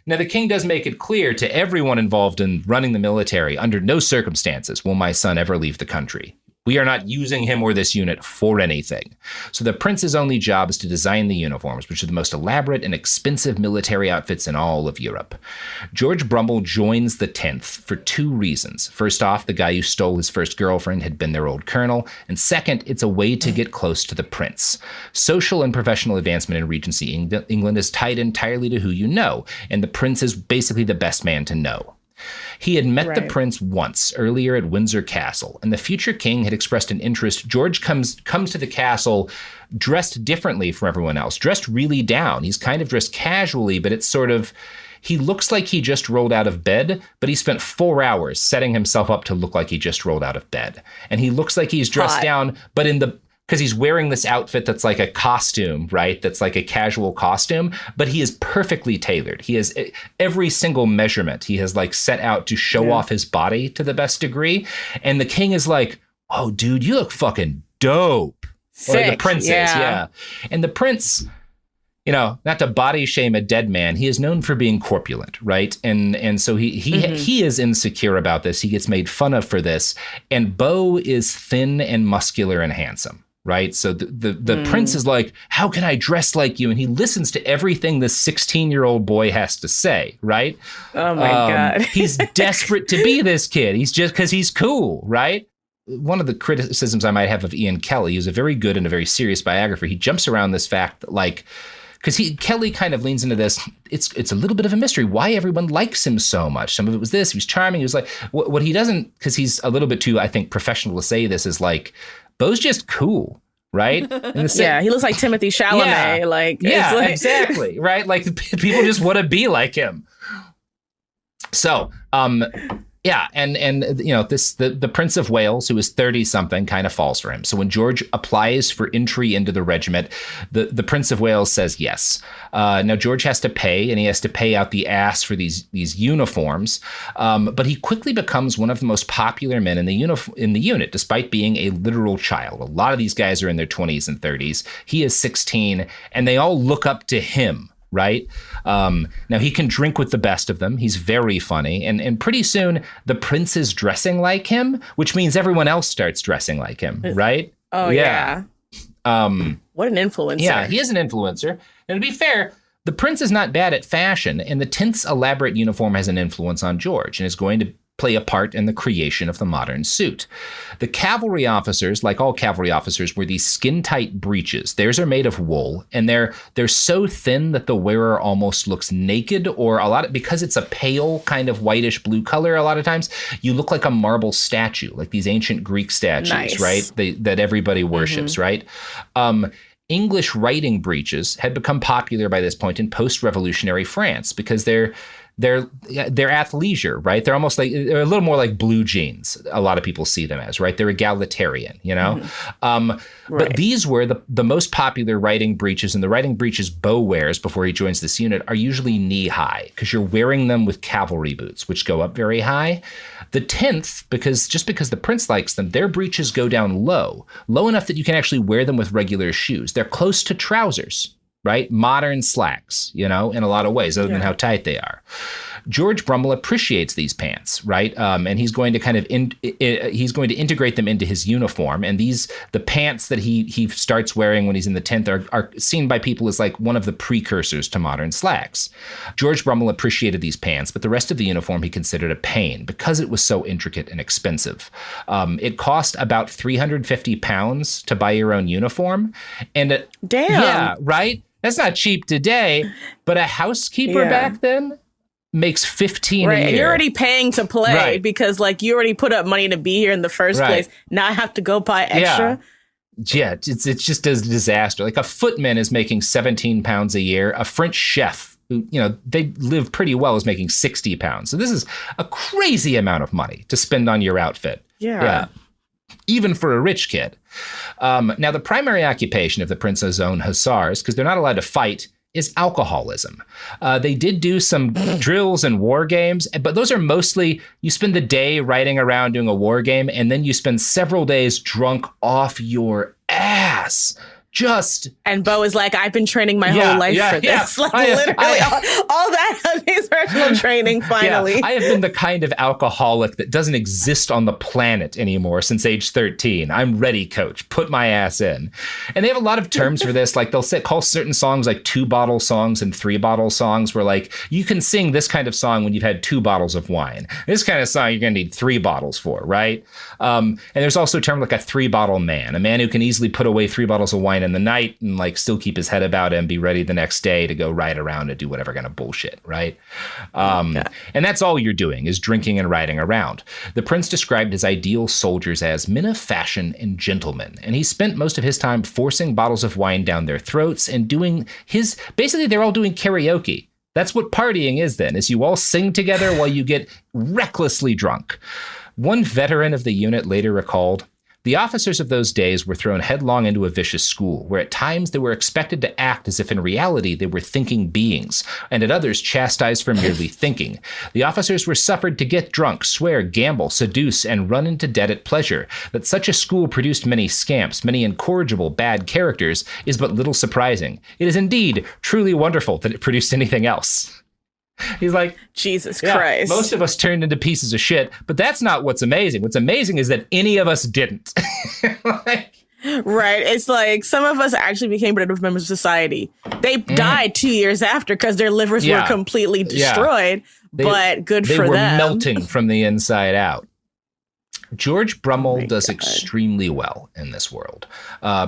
Now, the king does make it clear to everyone involved in running the military, under no circumstances will my son ever leave the country. We are not using him or this unit for anything. So the prince's only job is to design the uniforms, which are the most elaborate and expensive military outfits in all of Europe. George Brummell joins the 10th for two reasons. First off, the guy who stole his first girlfriend had been their old colonel. And second, it's a way to get close to the prince. Social and professional advancement in Regency England is tied entirely to who you know. And the prince is basically the best man to know. He had met the Right. prince once earlier at Windsor Castle, and the future king had expressed an interest. George comes to the castle dressed differently from everyone else, dressed really down. He's kind of dressed casually, but it's sort of, he looks like he just rolled out of bed, but he spent 4 hours setting himself up to look like he just rolled out of bed. And he looks like he's dressed Hot. down, but because he's wearing this outfit that's like a costume, right? That's like a casual costume, but he is perfectly tailored. He has every single measurement. He has like set out to show off his body to the best degree. And the king is like, oh, dude, you look fucking dope. Sick. Or the prince is, yeah. And the prince, you know, not to body shame a dead man, he is known for being corpulent, right? And so he is insecure about this. He gets made fun of for this. And Beau is thin and muscular and handsome, right? So the prince is like, how can I dress like you? And he listens to everything this 16-year-old boy has to say, right? Oh my God. He's desperate to be this kid. He's just because he's cool, right? One of the criticisms I might have of Ian Kelly, who's a very good and a very serious biographer, he jumps around this fact that, like, because Kelly kind of leans into this, it's a little bit of a mystery why everyone likes him so much. Some of it was this, he was charming. He was like, what he doesn't, because he's a little bit too, I think, professional to say this, is like, Beau's just cool, right? Yeah, he looks like Timothy Chalamet. Yeah, like, yeah, it's like, exactly, right? Like, people just want to be like him. So, yeah, and you know, the Prince of Wales, who is 30-something, kind of falls for him. So when George applies for entry into the regiment, the Prince of Wales says yes. Now George has to pay, and he has to pay out the ass for these uniforms. But he quickly becomes one of the most popular men in the unit, despite being a literal child. A lot of these guys are in their 20s and 30s. He is 16, and they all look up to him. Right. Now he can drink with the best of them. He's very funny. And pretty soon the prince is dressing like him, which means everyone else starts dressing like him. Right. Oh, yeah. What an influencer. Yeah, he is an influencer. And to be fair, the prince is not bad at fashion. And the tenth's elaborate uniform has an influence on George and is going to play a part in the creation of the modern suit. The cavalry officers, like all cavalry officers, wear these skin-tight breeches. Theirs are made of wool, and they're so thin that the wearer almost looks naked, or because it's a pale kind of whitish blue color. A lot of times, you look like a marble statue, like these ancient Greek statues, nice. Right? That everybody worships, right? English riding breeches had become popular by this point in post-revolutionary France because they're athleisure, right? They're almost like, they're a little more like blue jeans. A lot of people see them as, right? They're egalitarian, you know? Right. But these were the most popular riding breeches, and the riding breeches Beau wears before he joins this unit are usually knee high because you're wearing them with cavalry boots, which go up very high. The 10th, because the prince likes them, their breeches go down low enough that you can actually wear them with regular shoes. They're close to trousers. Right? Modern slacks, you know, in a lot of ways, other than how tight they are. George Brummell appreciates these pants, right? And he's going to kind of he's going to integrate them into his uniform. And the pants that he starts wearing when he's in the 10th are seen by people as like one of the precursors to modern slacks. George Brummell appreciated these pants, but the rest of the uniform he considered a pain because it was so intricate and expensive. It cost about £350 to buy your own uniform. And damn. Yeah, right? That's not cheap today, but a housekeeper back then makes $15 a year. And you're already paying to play because like you already put up money to be here in the first place. Now I have to go buy extra. Yeah, it's just a disaster. Like a footman is making £17 a year. A French chef, who, you know, they live pretty well, is making £60. So this is a crazy amount of money to spend on your outfit. Yeah. Even for a rich kid. Now, the primary occupation of the prince's own hussars, because they're not allowed to fight, is alcoholism. They did do some drills and war games, but those are mostly, you spend the day riding around doing a war game, and then you spend several days drunk off your ass. And Beau is like, I've been training my whole life for this. Like literally all that personal training finally. I have been the kind of alcoholic that doesn't exist on the planet anymore since age 13. I'm ready, coach. Put my ass in. And they have a lot of terms for this. Like they'll call certain songs like 2-bottle songs and 3-bottle songs, where like you can sing this kind of song when you've had 2 bottles of wine. This kind of song you're going to need 3 bottles for, right? And there's also a term like a 3-bottle man, a man who can easily put away 3 bottles of wine in the night and like still keep his head about him, be ready the next day to go ride around and do whatever kind of bullshit, right? And that's all you're doing is drinking and riding around. The prince described his ideal soldiers as men of fashion and gentlemen, and he spent most of his time forcing bottles of wine down their throats and doing basically they're all doing karaoke. That's what partying is then, is you all sing together while you get recklessly drunk. One veteran of the unit later recalled, the officers of those days were thrown headlong into a vicious school, where at times they were expected to act as if in reality they were thinking beings, and at others chastised for merely thinking. The officers were suffered to get drunk, swear, gamble, seduce, and run into debt at pleasure. That such a school produced many scamps, many incorrigible bad characters, is but little surprising. It is indeed truly wonderful that it produced anything else. He's like, Jesus Christ. Most of us turned into pieces of shit, but that's not what's amazing. What's amazing is that any of us didn't. Right. It's like some of us actually became productive members of society. They died 2 years after because their livers were completely destroyed, but good for them. They were melting from the inside out. George Brummell does extremely well in this world.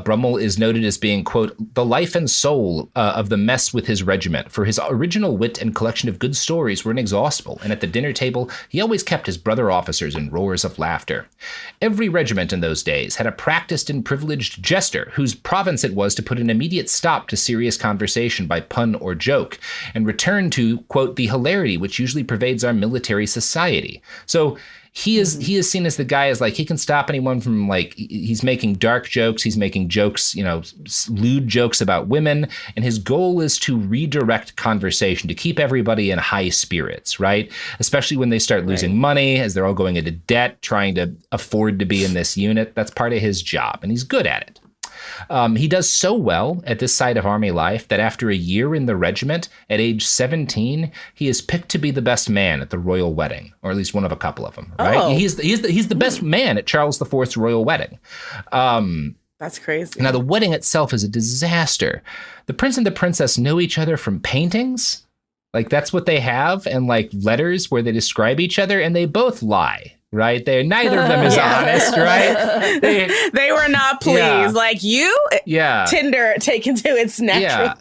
Brummell is noted as being, quote, the life and soul of the mess with his regiment, for his original wit and collection of good stories were inexhaustible, and at the dinner table he always kept his brother officers in roars of laughter. Every regiment in those days had a practiced and privileged jester whose province it was to put an immediate stop to serious conversation by pun or joke, and return to, quote, the hilarity which usually pervades our military society. So he is seen as the guy as like he can stop anyone from like he's making dark jokes, he's making jokes, lewd jokes about women, and his goal is to redirect conversation to keep everybody in high spirits, right? Especially when they start losing money as they're all going into debt, trying to afford to be in this unit. That's part of his job, and he's good at it. He does so well at this side of Army life that after a year in the regiment, at age 17, he is picked to be the best man at the royal wedding, or at least one of a couple of them, right? Oh. He's the best man at Charles IV's royal wedding. That's crazy. Now, the wedding itself is a disaster. The prince and the princess know each other from paintings. Like, that's what they have, and like letters where they describe each other, and they both lie. Right? Neither of them is honest, right? They were not pleased. Like Tinder taken to its natural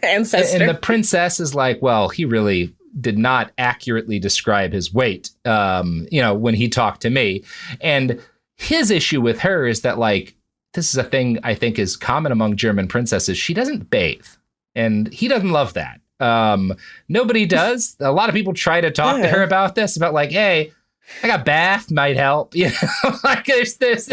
ancestor. And the princess is like, well, he really did not accurately describe his weight, when he talked to me. And his issue with her is that, like, this is a thing I think is common among German princesses. She doesn't bathe, and he doesn't love that. Nobody does. A lot of people try to talk to her about this, about like, hey, I got bath, might help, like there's this,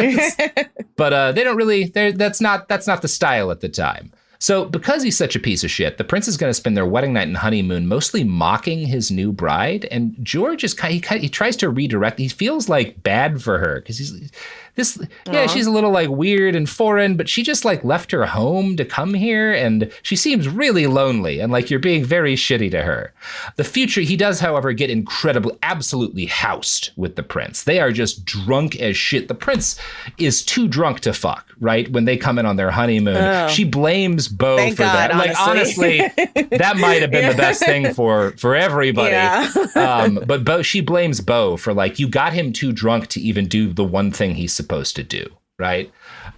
but they don't really, that's not the style at the time. So because he's such a piece of shit, the prince is going to spend their wedding night and honeymoon mostly mocking his new bride. And George he tries to redirect. He feels like bad for her because she's a little like weird and foreign, but she just like left her home to come here, and she seems really lonely, and like you're being very shitty to her. The future, he does, however, get absolutely housed with the prince. They are just drunk as shit. The prince is too drunk to fuck, right? When they come in on their honeymoon, she blames Beau Thank for God, that. Honestly. Like, honestly, that might have been the best thing for everybody. Yeah. But she blames Beau for like, you got him too drunk to even do the one thing he's supposed to do, right?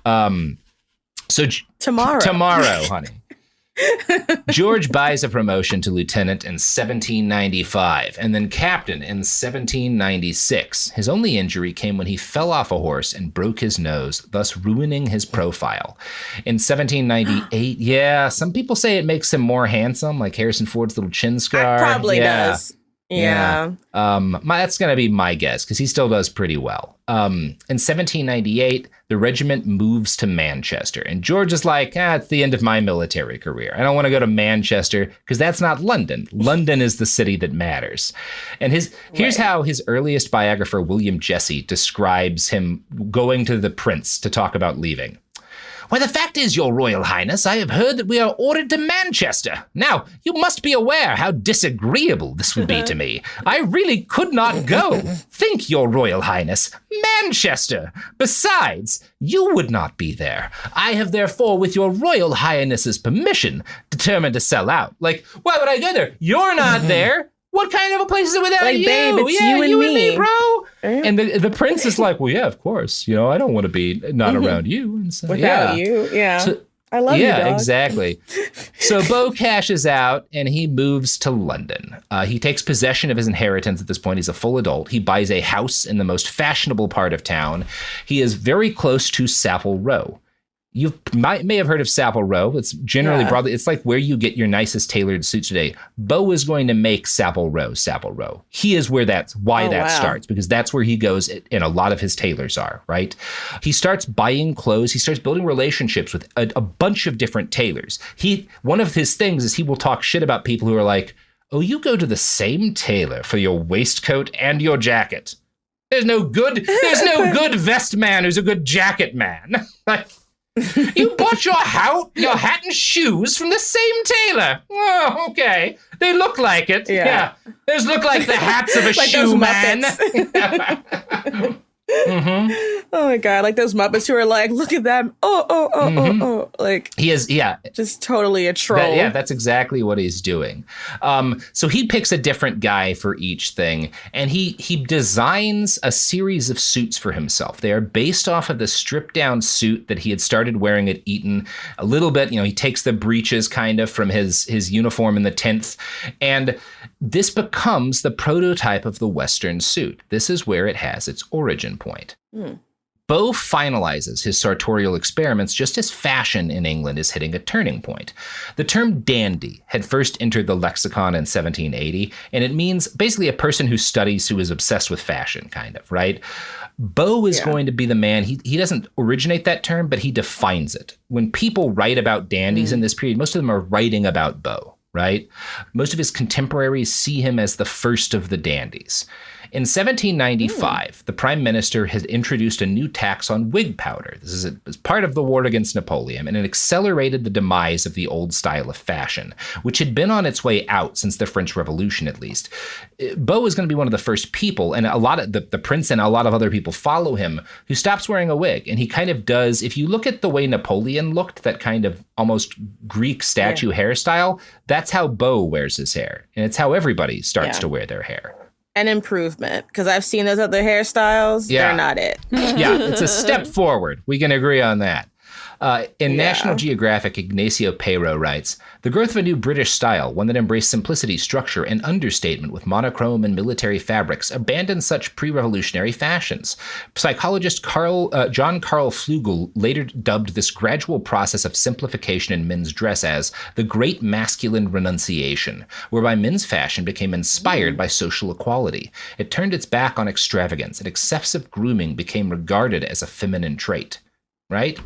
So tomorrow, honey. George buys a promotion to lieutenant in 1795 and then captain in 1796. His only injury came when he fell off a horse and broke his nose, thus ruining his profile. In 1798, some people say it makes him more handsome, like Harrison Ford's little chin scar. It probably does. Yeah. That's going to be my guess because he still does pretty well. In 1798, the regiment moves to Manchester, and George is like, it's the end of my military career. I don't want to go to Manchester because that's not London. London is the city that matters. And here's how his earliest biographer, William Jesse, describes him going to the prince to talk about leaving. Why, the fact is, Your Royal Highness, I have heard that we are ordered to Manchester. Now, you must be aware how disagreeable this would be to me. I really could not go. Think, Your Royal Highness, Manchester. Besides, you would not be there. I have therefore, with Your Royal Highness's permission, determined to sell out. Like, why would I go there? You're not there. What kind of a place is it without you? Babe, it's you and me, bro. And the prince is like, well, yeah, of course. I don't want to be not around you. And so, without you, yeah. I love you, dog. Exactly. So Beau cashes out and he moves to London. He takes possession of his inheritance at this point. He's a full adult. He buys a house in the most fashionable part of town. He is very close to Savile Row. You may have heard of Savile Row. It's generally broadly, it's like where you get your nicest tailored suits today. Beau is going to make Savile Row Savile Row. He is where that starts, because that's where he goes and a lot of his tailors are, right? He starts buying clothes. He starts building relationships with a bunch of different tailors. One of his things is he will talk shit about people who are like, oh, you go to the same tailor for your waistcoat and your jacket. There's no good vest man who's a good jacket man. Like, you bought your hat and shoes from the same tailor. Oh, okay. They look like it. Yeah. Those look like the hats of a like shoe man. Mm-hmm. Oh my God, like those Muppets who are like, look at them. Oh. Like, he is, just totally a troll. That's exactly what he's doing. So he picks a different guy for each thing, and he designs a series of suits for himself. They are based off of the stripped down suit that he had started wearing at Eton. A little bit, he takes the breeches kind of from his uniform in the 10th, and this becomes the prototype of the Western suit. This is where it has its origin point. Beau finalizes his sartorial experiments just as fashion in England is hitting a turning point. The term dandy had first entered the lexicon in 1780, and it means basically a person who is obsessed with fashion, kind of, right? Beau is going to be the man. He doesn't originate that term, but he defines it. When people write about dandies in this period, most of them are writing about Beau, right? Most of his contemporaries see him as the first of the dandies. In 1795, the prime minister had introduced a new tax on wig powder. This is as part of the war against Napoleon, and it accelerated the demise of the old style of fashion, which had been on its way out since the French Revolution, at least. Beau is going to be one of the first people, and a lot of the prince and a lot of other people follow him, who stops wearing a wig. And he kind of does, if you look at the way Napoleon looked, that kind of almost Greek statue hairstyle, that's how Beau wears his hair. And it's how everybody starts to wear their hair. An improvement, because I've seen those other hairstyles. They're not it. It's a step forward. We can agree on that. In National Geographic, Ignacio Peiro writes, the growth of a new British style, one that embraced simplicity, structure, and understatement with monochrome and military fabrics, abandoned such pre-revolutionary fashions. Psychologist John Carl Flugel later dubbed this gradual process of simplification in men's dress as the great masculine renunciation, whereby men's fashion became inspired by social equality. It turned its back on extravagance, and excessive grooming became regarded as a feminine trait. Right?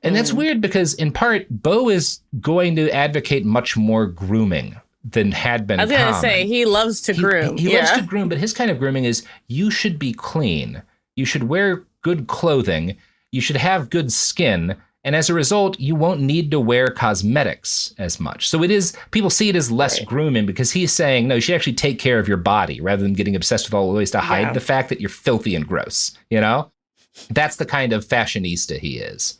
And that's weird because, in part, Beau is going to advocate much more grooming than had been common. I was going to say, he loves to groom. He loves to groom, but his kind of grooming is, you should be clean. You should wear good clothing. You should have good skin. And as a result, you won't need to wear cosmetics as much. So people see it as less grooming, because he's saying, no, you should actually take care of your body rather than getting obsessed with all the ways to hide the fact that you're filthy and gross, That's the kind of fashionista he is.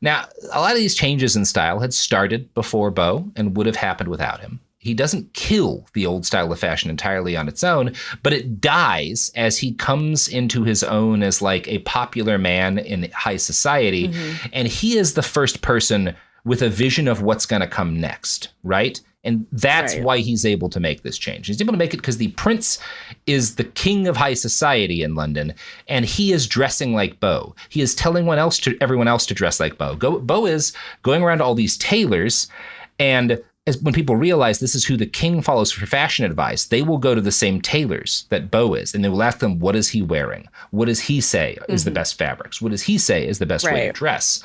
Now, a lot of these changes in style had started before Beau and would have happened without him. He doesn't kill the old style of fashion entirely on its own, but it dies as he comes into his own as like a popular man in high society. And he is the first person with a vision of what's going to come next, right? And that's why he's able to make this change. He's able to make it because the prince is the king of high society in London, and he is dressing like Beau. He is telling everyone else to dress like Beau. Beau is going around to all these tailors, and when people realize this is who the king follows for fashion advice, they will go to the same tailors that Beau is, and they will ask them, what is he wearing? What does he say is the best fabrics? What does he say is the best way to dress?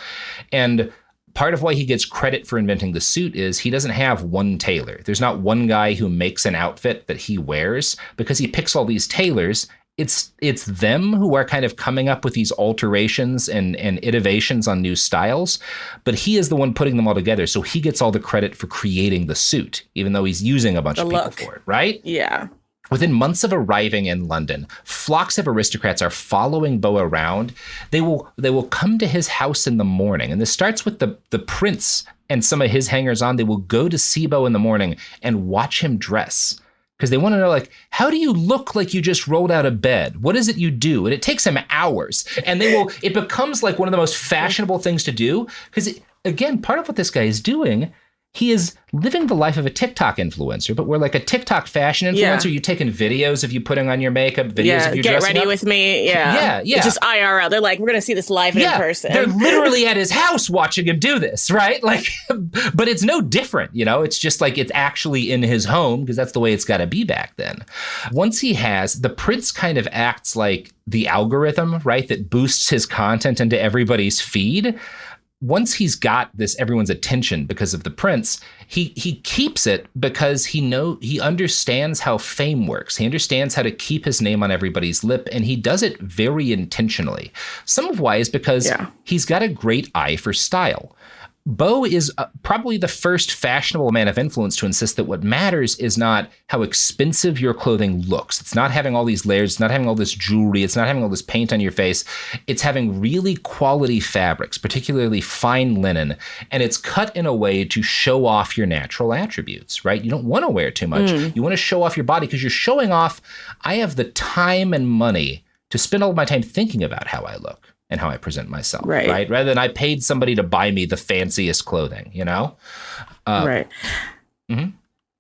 And part of why he gets credit for inventing the suit is he doesn't have one tailor. There's not one guy who makes an outfit that he wears, because he picks all these tailors. It's them who are kind of coming up with these alterations and innovations on new styles, but he is the one putting them all together. So he gets all the credit for creating the suit, even though he's using a bunch of people for it, right? Yeah. Within months of arriving in London, flocks of aristocrats are following Beau around. They will come to his house in the morning, and this starts with the prince and some of his hangers-on. They will go to see Beau in the morning and watch him dress. because they want to know, like, how do you look like you just rolled out of bed? What is it you do? And it takes them hours. And it becomes like one of the most fashionable things to do. Because, again, part of what this guy is doing, he is living the life of a TikTok influencer, but we're like a TikTok fashion influencer. You taking videos of you putting on your makeup, videos of you get dressing ready up. with me. Yeah. It's just IRL. They're like, we're going to see this live in person. They're literally at his house watching him do this, right? Like, but it's no different, It's just like it's actually in his home because that's the way it's got to be back then. Once the Prince kind of acts like the algorithm, right, that boosts his content into everybody's feed. Once he's got everyone's attention because of the Prince, he keeps it because he understands how fame works. He understands how to keep his name on everybody's lip, and he does it very intentionally. Some of why is because he's got a great eye for style. Beau is probably the first fashionable man of influence to insist that what matters is not how expensive your clothing looks. It's not having all these layers. It's not having all this jewelry. It's not having all this paint on your face. It's having really quality fabrics, particularly fine linen, and it's cut in a way to show off your natural attributes, right? You don't want to wear too much. You want to show off your body because you're showing off, I have the time and money to spend all of my time thinking about how I look and how I present myself, right? Rather than I paid somebody to buy me the fanciest clothing, Right. Mm-hmm.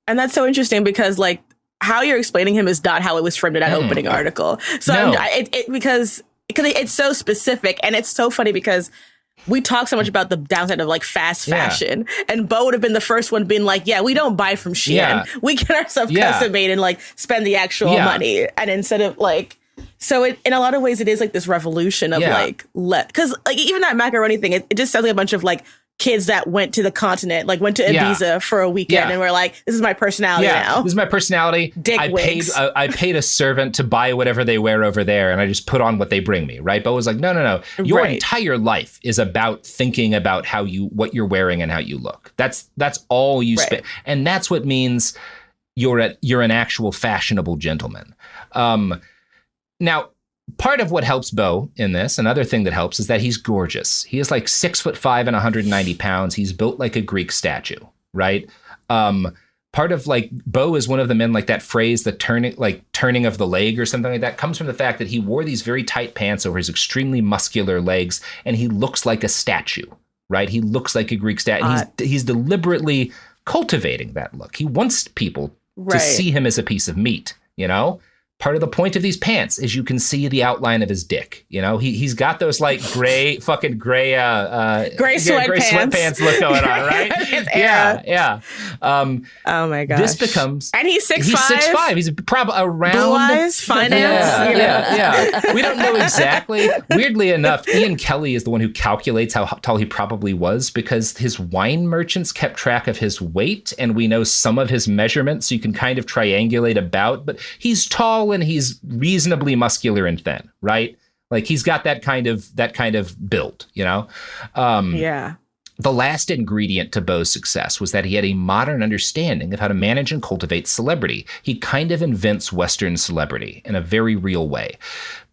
And that's so interesting because, like, how you're explaining him is not how it was framed in that opening article. So because it's so specific, and it's so funny because we talk so much about the downside of like fast fashion, and Beau would have been the first one being like, we don't buy from Shein. We get ourselves custom made and like spend the actual money. And instead of like, so in a lot of ways, it is like this revolution of because like even that macaroni thing, it just sounds like a bunch of like kids that went to the continent, like went to Ibiza for a weekend and were like, this is my personality now. This is my personality. I paid a servant to buy whatever they wear over there, and I just put on what they bring me, right? Beau was like, no. Your entire life is about thinking about what you're wearing and how you look. That's all you spend. And that's what means you're an actual fashionable gentleman. Now, part of what helps Beau in this, another thing that helps, is that he's gorgeous. He is like 6'5" and 190 pounds. He's built like a Greek statue, right? Part of like Beau is one of the men, like that phrase, the turning of the leg or something like that, comes from the fact that he wore these very tight pants over his extremely muscular legs, and he looks like a statue, right? He looks like a Greek statue. He's deliberately cultivating that look. He wants people to see him as a piece of meat, Part of the point of these pants is you can see the outline of his dick. He's got those like gray sweatpants look going on, right? Yeah. Oh my gosh. This becomes, and he's 6'5". He's 6'5". He's probably around blue eyes, finance. Yeah. We don't know exactly. Weirdly enough, Ian Kelly is the one who calculates how tall he probably was because his wine merchants kept track of his weight, and we know some of his measurements, so you can kind of triangulate about. But he's tall and he's reasonably muscular and thin, right? Like he's got that kind of build, The last ingredient to Beau's success was that he had a modern understanding of how to manage and cultivate celebrity. He kind of invents Western celebrity in a very real way.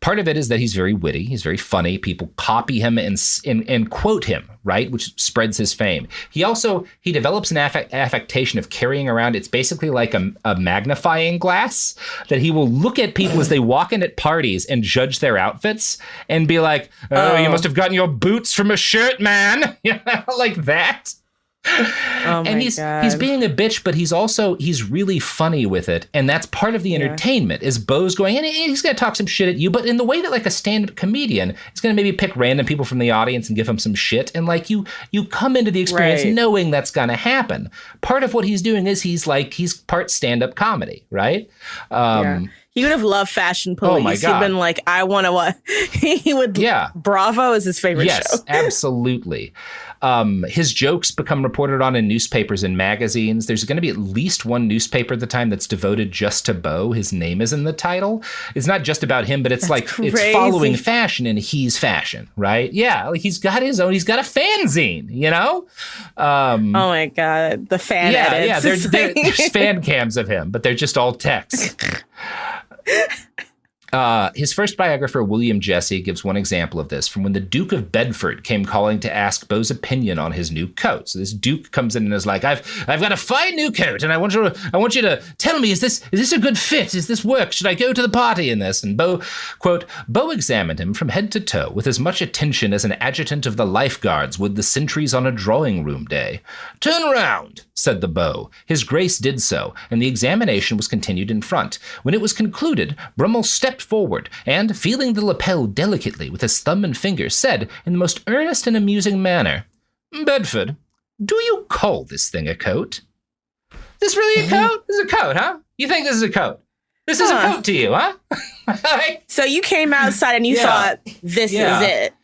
Part of it is that he's very witty. He's very funny. People copy him and quote him, right? Which spreads his fame. He develops an affectation of carrying around. It's basically like a magnifying glass that he will look at people as they walk in at parties and judge their outfits and be like, oh, you must have gotten your boots from a shirt, man. Like that. And he's being a bitch, but he's really funny with it, and that's part of the entertainment. Is Beau's going and he's gonna talk some shit at you, but in the way that like a stand-up comedian is gonna maybe pick random people from the audience and give them some shit, and like you come into the experience knowing that's gonna happen. Part of what he's doing is he's part stand-up comedy, right? He would have loved Fashion Police. Oh my God. He'd been like, I want to what? He would. Yeah. Bravo is his favorite show. Yes, absolutely. His jokes become reported on in newspapers and magazines. There's going to be at least one newspaper at the time that's devoted just to Beau. His name is in the title. It's not just about him, but it's it's following fashion, and he's fashion, right? Yeah, like he's got his own. He's got a fanzine, oh my God, the fan edits. Yeah. There's fan cams of him, but they're just all text. His first biographer, William Jesse, gives one example of this from when the Duke of Bedford came calling to ask Beau's opinion on his new coat. So this Duke comes in and is like, I've got a fine new coat, and I want you to tell me, is this a good fit? Is this work? Should I go to the party in this? And Beau, quote, Beau examined him from head to toe with as much attention as an adjutant of the lifeguards would the sentries on a drawing room day. Turn around, said the Beau. His grace did so, and the examination was continued in front. When it was concluded, Brummell stepped forward and, feeling the lapel delicately with his thumb and finger, said in the most earnest and amusing manner, Bedford, do you call this thing a coat? This really a coat? This is a coat, huh? You think this is a coat? This is a coat to you, huh? So you came outside and you thought, this is it.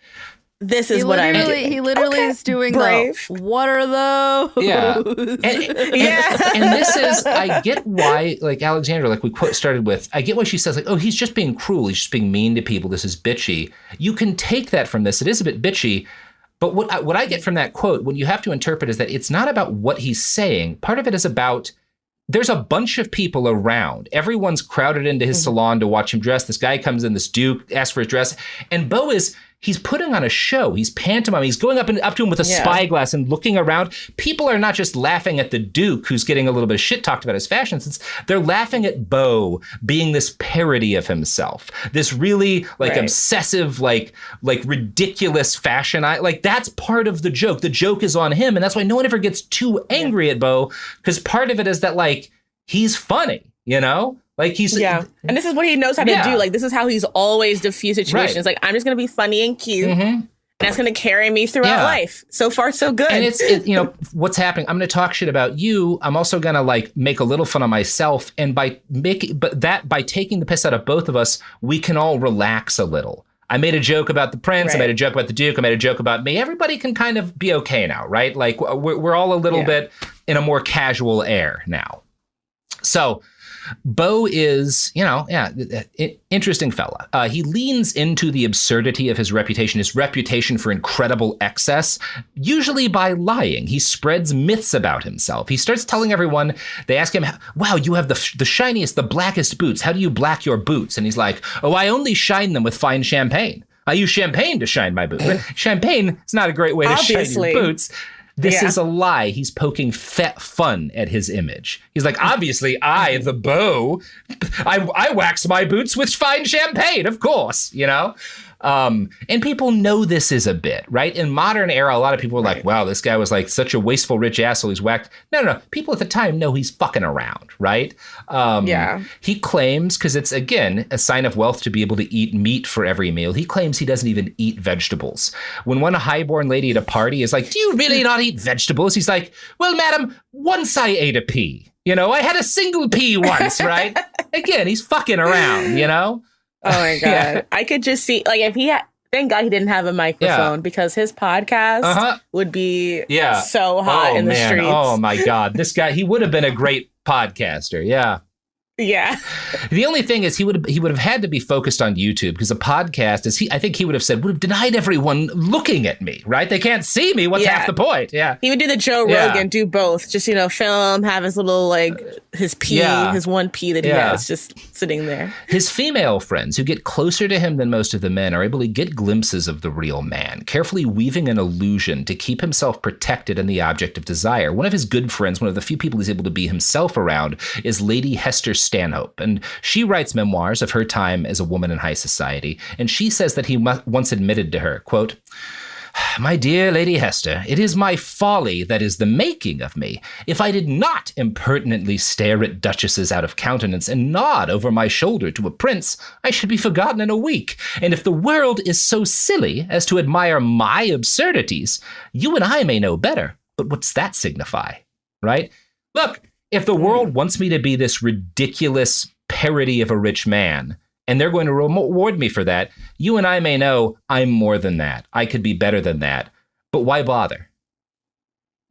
This is what I do. He literally is doing brave. What are those? Yeah. And this is, I get why, like Alexandra, like we started with, I get why she says, like, oh, he's just being cruel. He's just being mean to people. This is bitchy. You can take that from this. It is a bit bitchy. But what I get from that quote, what you have to interpret is that it's not about what he's saying. Part of it is about, there's a bunch of people around. Everyone's crowded into his salon to watch him dress. This guy comes in, this Duke, asks for his dress. And Beau he's putting on a show. He's pantomime. He's going up to him with a spyglass and looking around. People are not just laughing at the Duke, who's getting a little bit of shit talked about his fashion sense. They're laughing at Beau being this parody of himself. This really obsessive, like ridiculous fashion. Like that's part of the joke. The joke is on him. And that's why no one ever gets too angry at Beau, because part of it is that like, he's funny, you know? Like he's and this is what he knows how to do. Like this is how he's always diffused situations. Like I'm just gonna be funny and cute, and that's gonna carry me throughout life. So far, so good. And it's you know what's happening. I'm gonna talk shit about you. I'm also gonna like make a little fun of myself, and by taking the piss out of both of us, we can all relax a little. I made a joke about the prince. I made a joke about the Duke. I made a joke about me. Everybody can kind of be okay now, right? Like we're all a little bit in a more casual air now. So. Beau is, interesting fella. He leans into the absurdity of his reputation for incredible excess, usually by lying. He spreads myths about himself. He starts telling everyone, they ask him, wow, you have the shiniest, the blackest boots. How do you black your boots? And he's like, oh, I only shine them with fine champagne. I use champagne to shine my boots. Champagne is not a great way to shine your boots. This is a lie. He's poking fun at his image. He's like, obviously, I, the Beau, I wax my boots with fine champagne, of course, you know? And people know this is a bit, right? In modern era, a lot of people are like, wow, this guy was like such a wasteful rich asshole. He's whacked. No. People at the time know he's fucking around, right? He claims, because it's, again, a sign of wealth to be able to eat meat for every meal. He claims he doesn't even eat vegetables. When one highborn lady at a party is like, do you really not eat vegetables? He's like, well, madam, once I ate a pea. You know, I had a single pea once, right? Again, he's fucking around, you know? Oh my God. I could just see, like, if he had, thank God he didn't have a microphone because his podcast would be so hot in the streets. Oh my God. This guy, he would have been a great podcaster. Yeah. Yeah. The only thing is he would have had to be focused on YouTube, because a podcast I think he would have said, would have denied everyone looking at me, right? They can't see me. What's half the point? Yeah. He would do the Joe Rogan, do both. Just, film, have his little, like, his pee, his one pee that he has just sitting there. His female friends, who get closer to him than most of the men, are able to get glimpses of the real man, carefully weaving an illusion to keep himself protected and the object of desire. One of his good friends, one of the few people he's able to be himself around, is Lady Hester Stanhope, and she writes memoirs of her time as a woman in high society, and she says that he once admitted to her, quote, my dear Lady Hester, it is my folly that is the making of me. If I did not impertinently stare at duchesses out of countenance and nod over my shoulder to a prince, I should be forgotten in a week. And if the world is so silly as to admire my absurdities, you and I may know better. But what's that signify, right? Look, if the world wants me to be this ridiculous parody of a rich man, and they're going to reward me for that, you and I may know I'm more than that. I could be better than that. But why bother?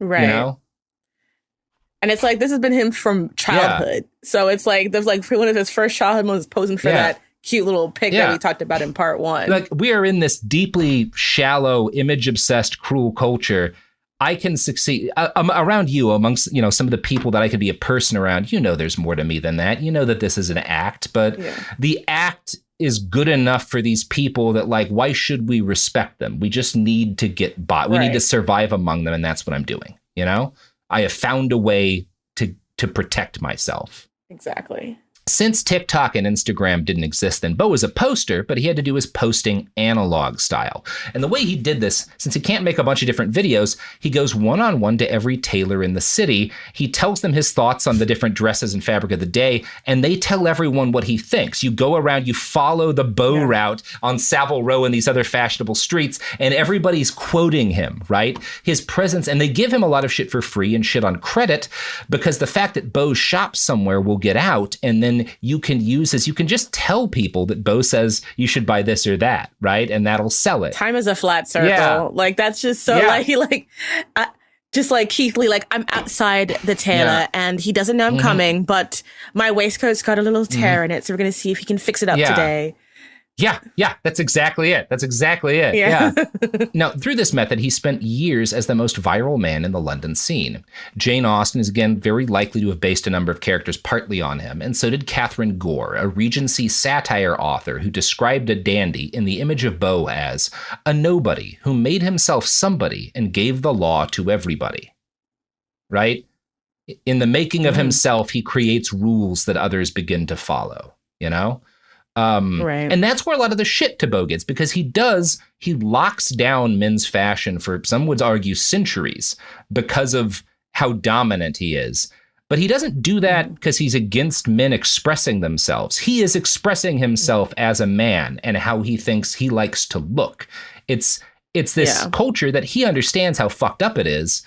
Right. You know? And it's like, this has been him from childhood. So it's like, there's like one of his first childhood was posing for that cute little pic that we talked about in part one. Like, we are in this deeply shallow, image-obsessed, cruel culture. I can succeed around you, amongst, some of the people that I could be a person around. There's more to me than that. That this is an act, but the act is good enough for these people that, like, why should we respect them? We just need to get by. We need to survive among them, and that's what I'm doing. You know, I have found a way to protect myself. Exactly. Since TikTok and Instagram didn't exist, then Beau was a poster, but he had to do his posting analog style. And the way he did this, since he can't make a bunch of different videos, he goes one-on-one to every tailor in the city. He tells them his thoughts on the different dresses and fabric of the day, and they tell everyone what he thinks. You go around, you follow the Beau route on Savile Row and these other fashionable streets, and everybody's quoting him, right? His presence, and they give him a lot of shit for free and shit on credit, because the fact that Beau shops somewhere will get out, and then you can just tell people that Beau says you should buy this or that, right? And that'll sell it. Time is a flat circle. Yeah. Like, that's just so just like Keith Lee, like, I'm outside the tailor and he doesn't know I'm coming, but my waistcoat's got a little tear in it. So we're going to see if he can fix it up today. Yeah, that's exactly it. Yeah. Now, through this method, he spent years as the most viral man in the London scene. Jane Austen is, again, very likely to have based a number of characters partly on him, and so did Catherine Gore, a Regency satire author who described a dandy in the image of Beau as a nobody who made himself somebody and gave the law to everybody. Right? In the making of himself, he creates rules that others begin to follow, you know? And that's where a lot of the shit to Beau gets, because he locks down men's fashion for, some would argue, centuries because of how dominant he is. But he doesn't do that because he's against men expressing themselves. He is expressing himself as a man and how he thinks he likes to look. It's this culture that he understands how fucked up it is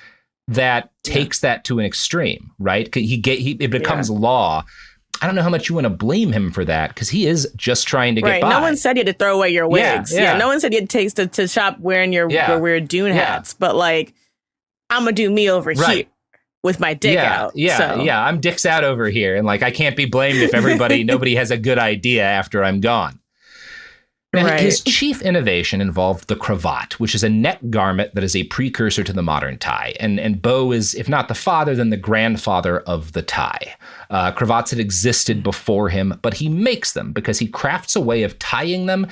that takes that to an extreme, right? It becomes law. I don't know how much you want to blame him for that, because he is just trying to get by. No one said you had to throw away your wigs. Yeah. No one said you had to shop wearing your weird dune hats. But, like, I'm going to do me over here with my dick out. Yeah, I'm dicks out over here. And, like, I can't be blamed if nobody has a good idea after I'm gone. Now, his chief innovation involved the cravat, which is a neck garment that is a precursor to the modern tie. And Beau is, if not the father, then the grandfather of the tie. Cravats had existed before him, but he makes them because he crafts a way of tying them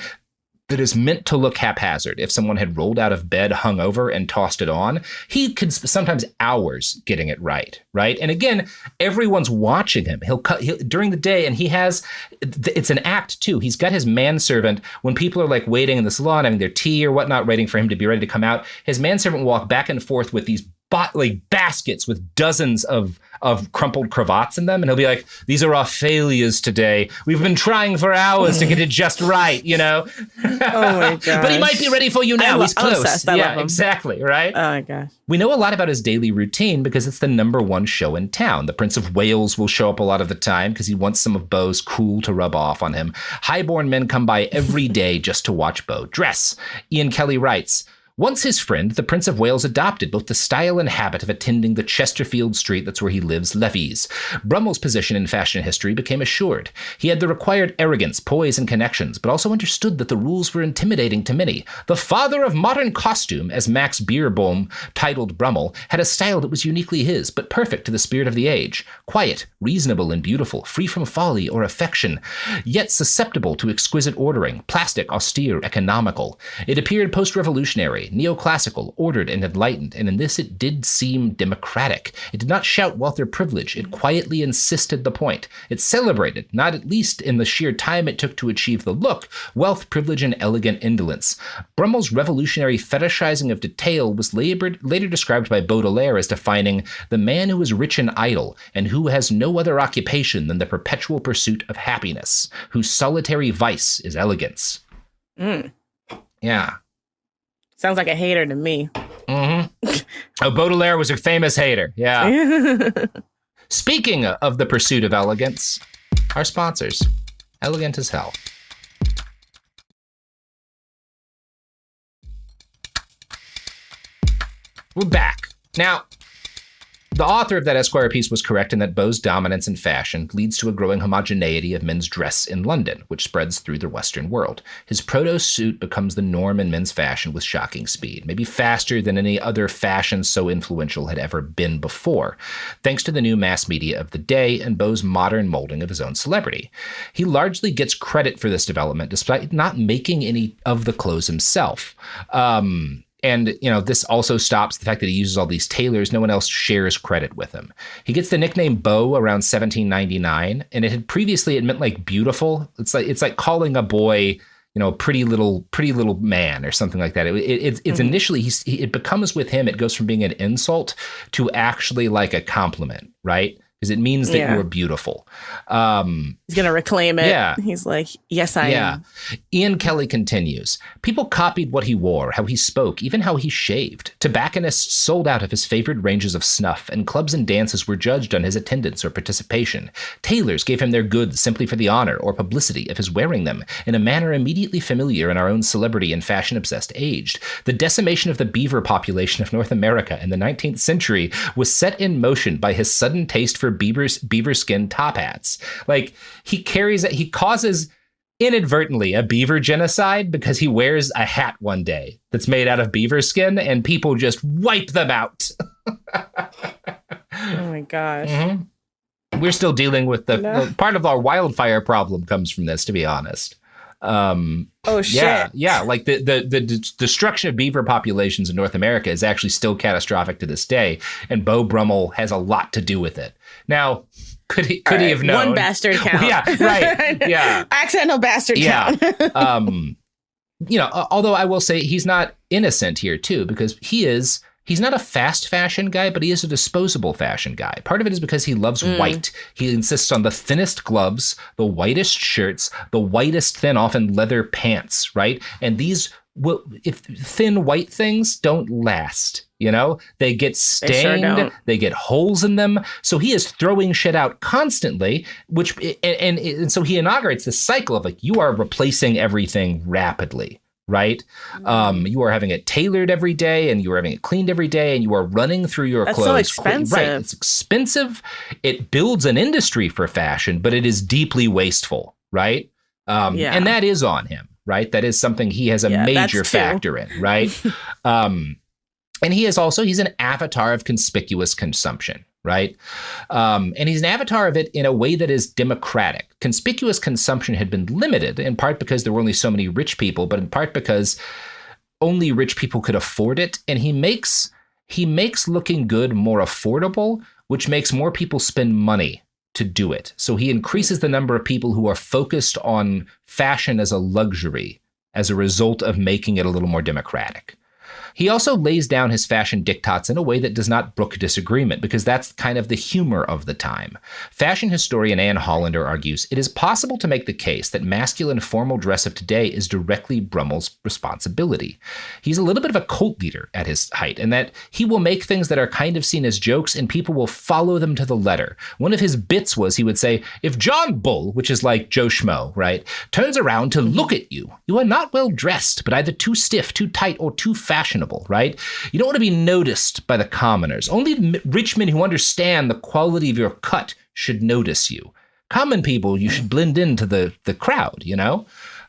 that is meant to look haphazard. If someone had rolled out of bed, hung over, and tossed it on, he could sometimes hours getting it right? And again, everyone's watching him. He'll during the day, and it's an act too. He's got his manservant, when people are like waiting in the salon, having their tea or whatnot, waiting for him to be ready to come out, his manservant will walk back and forth with these baskets with dozens of crumpled cravats in them, and he'll be like, "These are our failures today. We've been trying for hours to get it just right, you know." Oh my gosh. But he might be ready for you now. He's close. Obsessed. I love him. Exactly, right? Oh my gosh. We know a lot about his daily routine because it's the #1 show in town. The Prince of Wales will show up a lot of the time because he wants some of Beau's cool to rub off on him. Highborn men come by every day just to watch Beau dress. Ian Kelly writes, "Once his friend, the Prince of Wales adopted both the style and habit of attending the Chesterfield street, that's where he lives, levees. Brummell's position in fashion history became assured. He had the required arrogance, poise, and connections, but also understood that the rules were intimidating to many. The father of modern costume, as Max Beerbohm titled Brummell, had a style that was uniquely his, but perfect to the spirit of the age. Quiet, reasonable, and beautiful, free from folly or affection, yet susceptible to exquisite ordering, plastic, austere, economical. It appeared post-revolutionary, neoclassical, ordered, and enlightened, and in this it did seem democratic. It did not shout wealth or privilege. It quietly insisted the point. It celebrated, not at least in the sheer time it took to achieve the look, wealth, privilege, and elegant indolence. Brummell's revolutionary fetishizing of detail was later described by Baudelaire as defining the man who is rich and idle, and who has no other occupation than the perpetual pursuit of happiness, whose solitary vice is elegance." Yeah. Sounds like a hater to me. Oh, Baudelaire was a famous hater. Yeah. Speaking of the pursuit of elegance, our sponsors, Elegant as Hell. We're back. Now, The author of that Esquire piece was correct in that Beau's dominance in fashion leads to a growing homogeneity of men's dress in London, which spreads through the Western world. His proto suit becomes the norm in men's fashion with shocking speed, maybe faster than any other fashion so influential had ever been before, thanks to the new mass media of the day and Beau's modern molding of his own celebrity. He largely gets credit for this development despite not making any of the clothes himself. And, this also stops the fact that he uses all these tailors. No one else shares credit with him. He gets the nickname Beau around 1799, and it meant like beautiful. It's like calling a boy, pretty little man or something like that. It's initially, it becomes with him, it goes from being an insult to actually like a compliment, right? Because it means that you are beautiful. He's going to reclaim it. Yeah. He's like, yes, I am. Ian Kelly continues. People copied what he wore, how he spoke, even how he shaved. Tobacconists sold out of his favored ranges of snuff, and clubs and dances were judged on his attendance or participation. Tailors gave him their goods simply for the honor or publicity of his wearing them, in a manner immediately familiar in our own celebrity and fashion-obsessed age. The decimation of the beaver population of North America in the 19th century was set in motion by his sudden taste for beaver skin top hats. Like, he causes inadvertently a beaver genocide because he wears a hat one day that's made out of beaver skin and people just wipe them out. Oh my gosh. Mm-hmm. We're still dealing with the part of our wildfire problem comes from this, to be honest. Oh shit. Yeah. Like the destruction of beaver populations in North America is actually still catastrophic to this day, and Beau Brummell has a lot to do with it. Now, could he have known? One bastard count. Yeah, right. Yeah. Accidental bastard count. Although I will say he's not innocent here too, because he's not a fast fashion guy, but he is a disposable fashion guy. Part of it is because he loves white. He insists on the thinnest gloves, the whitest shirts, the whitest thin, often leather pants, right? And these, if thin white things don't last, they get stained, they get holes in them. So he is throwing shit out constantly, and so he inaugurates this cycle of like, you are replacing everything rapidly. Right? You are having it tailored every day, and you are having it cleaned every day, and you are running through your clothes. That's so expensive. Right. It's expensive. It builds an industry for fashion, but it is deeply wasteful, right? And that is on him, right? That is something he has a major factor in, right? And he's an avatar of conspicuous consumption, right? And he's an avatar of it in a way that is democratic. Conspicuous consumption had been limited, in part because there were only so many rich people, but in part because only rich people could afford it. And he makes looking good more affordable, which makes more people spend money to do it. So he increases the number of people who are focused on fashion as a luxury as a result of making it a little more democratic. He also lays down his fashion diktats in a way that does not brook disagreement, because that's kind of the humor of the time. Fashion historian Anne Hollander argues it is possible to make the case that masculine formal dress of today is directly Brummell's responsibility. He's a little bit of a cult leader at his height, and that he will make things that are kind of seen as jokes and people will follow them to the letter. One of his bits was he would say, if John Bull, which is like Joe Schmo, right, turns around to look at you, you are not well dressed, but either too stiff, too tight, or too fashionable. Right? You don't want to be noticed by the commoners. Only rich men who understand the quality of your cut should notice you. Common people, you should blend into the crowd,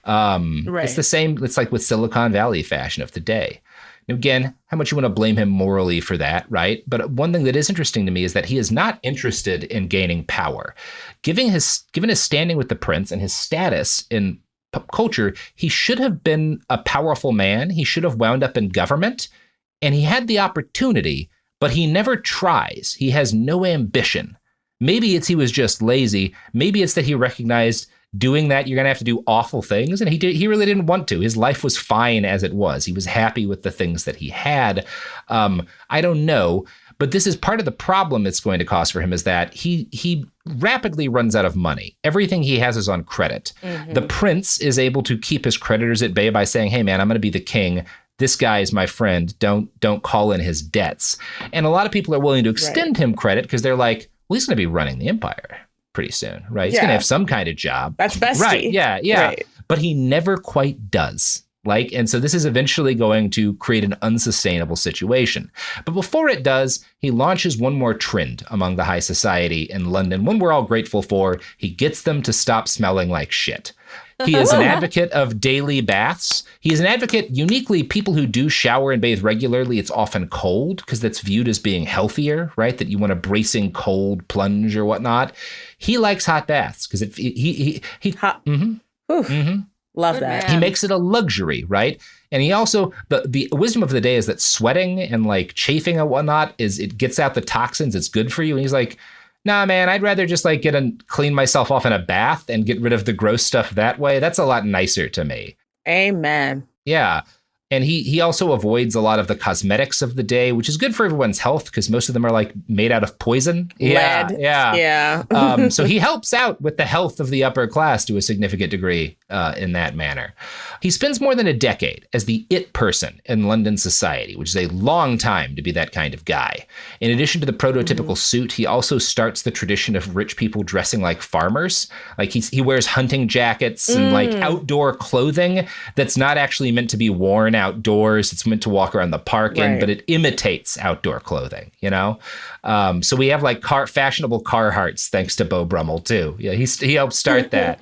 Right. It's the same, it's like with Silicon Valley fashion of today. Now, again, how much you want to blame him morally for that, right? But one thing that is interesting to me is that he is not interested in gaining power. Given his standing with the prince and his status in pop culture, he should have been a powerful man. He should have wound up in government, and he had the opportunity, but he never tries. He has no ambition. Maybe it's he was just lazy. Maybe it's that he recognized doing that, you're going to have to do awful things, and he really didn't want to. His life was fine as it was. He was happy with the things that he had. I don't know. But this is part of the problem it's going to cause for him, is that he rapidly runs out of money. Everything he has is on credit. Mm-hmm. The prince is able to keep his creditors at bay by saying, hey, man, I'm going to be the king. This guy is my friend. Don't call in his debts. And a lot of people are willing to extend him credit because they're like, well, he's going to be running the empire pretty soon, right? He's going to have some kind of job. That's bestie. Right, yeah. Right. But he never quite does. And so this is eventually going to create an unsustainable situation. But before it does, he launches one more trend among the high society in London, one we're all grateful for. He gets them to stop smelling like shit. He is an advocate of daily baths. He is an advocate, uniquely, people who do shower and bathe regularly, it's often cold because that's viewed as being healthier, right? That you want a bracing cold plunge or whatnot. He likes hot baths because Hot. Love Good that. man. he makes it a luxury, right? And he also, the wisdom of the day is that sweating and like chafing and whatnot it gets out the toxins. It's good for you. And he's like, nah, man, I'd rather just like clean myself off in a bath and get rid of the gross stuff that way. That's a lot nicer to me. Amen. Yeah. And he also avoids a lot of the cosmetics of the day, which is good for everyone's health because most of them are like made out of poison. Yeah. Lead. Yeah. Yeah. So he helps out with the health of the upper class to a significant degree in that manner. He spends more than a decade as the it person in London society, which is a long time to be that kind of guy. In addition to the prototypical suit, he also starts the tradition of rich people dressing like farmers. Like he wears hunting jackets and like outdoor clothing that's not actually meant to be worn outdoors. It's meant to walk around the park in, but it imitates outdoor clothing, you know? So we have like fashionable Carhartts thanks to Beau Brummell too. Yeah, he helped start that.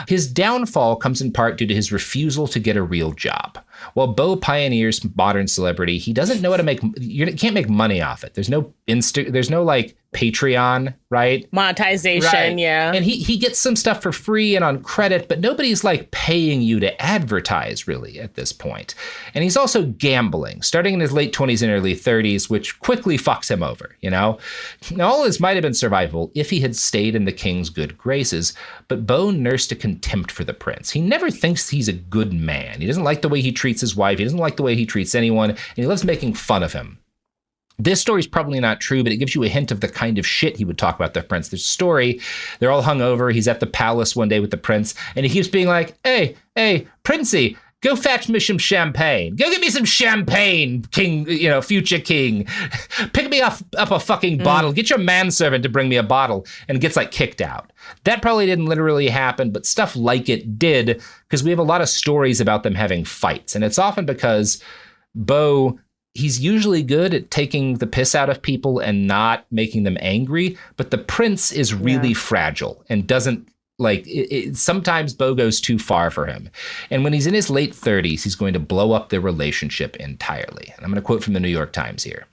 His downfall comes in part due to his refusal to get a real job. While Beau pioneers modern celebrity, he doesn't know how to you can't make money off it. There's no there's no like Patreon, right? Monetization, Right. yeah. And he gets some stuff for free and on credit, but nobody's like paying you to advertise really at this point. And he's also gambling, starting in his late 20s and early 30s, which quickly fucks him over, you know? Now, all this might have been survivable if he had stayed in the king's good graces, but Beau nursed a contempt for the prince. He never thinks he's a good man. He doesn't like the way he treats his wife. He doesn't like the way he treats anyone, and he loves making fun of him. This story's probably not true, but it gives you a hint of the kind of shit he would talk about the prince. There's a story, they're all hungover. He's at the palace one day with the prince, and he keeps being like, hey, Princey, go fetch me some champagne. Go get me some champagne, king, future king. Pick me up a fucking bottle. Get your manservant to bring me a bottle, and gets like kicked out. That probably didn't literally happen, but stuff like it did, because we have a lot of stories about them having fights. And it's often because Beau, he's usually good at taking the piss out of people and not making them angry, but the prince is really fragile and doesn't sometimes Beau goes too far for him. And when he's in his late 30s, he's going to blow up their relationship entirely. And I'm going to quote from the New York Times here.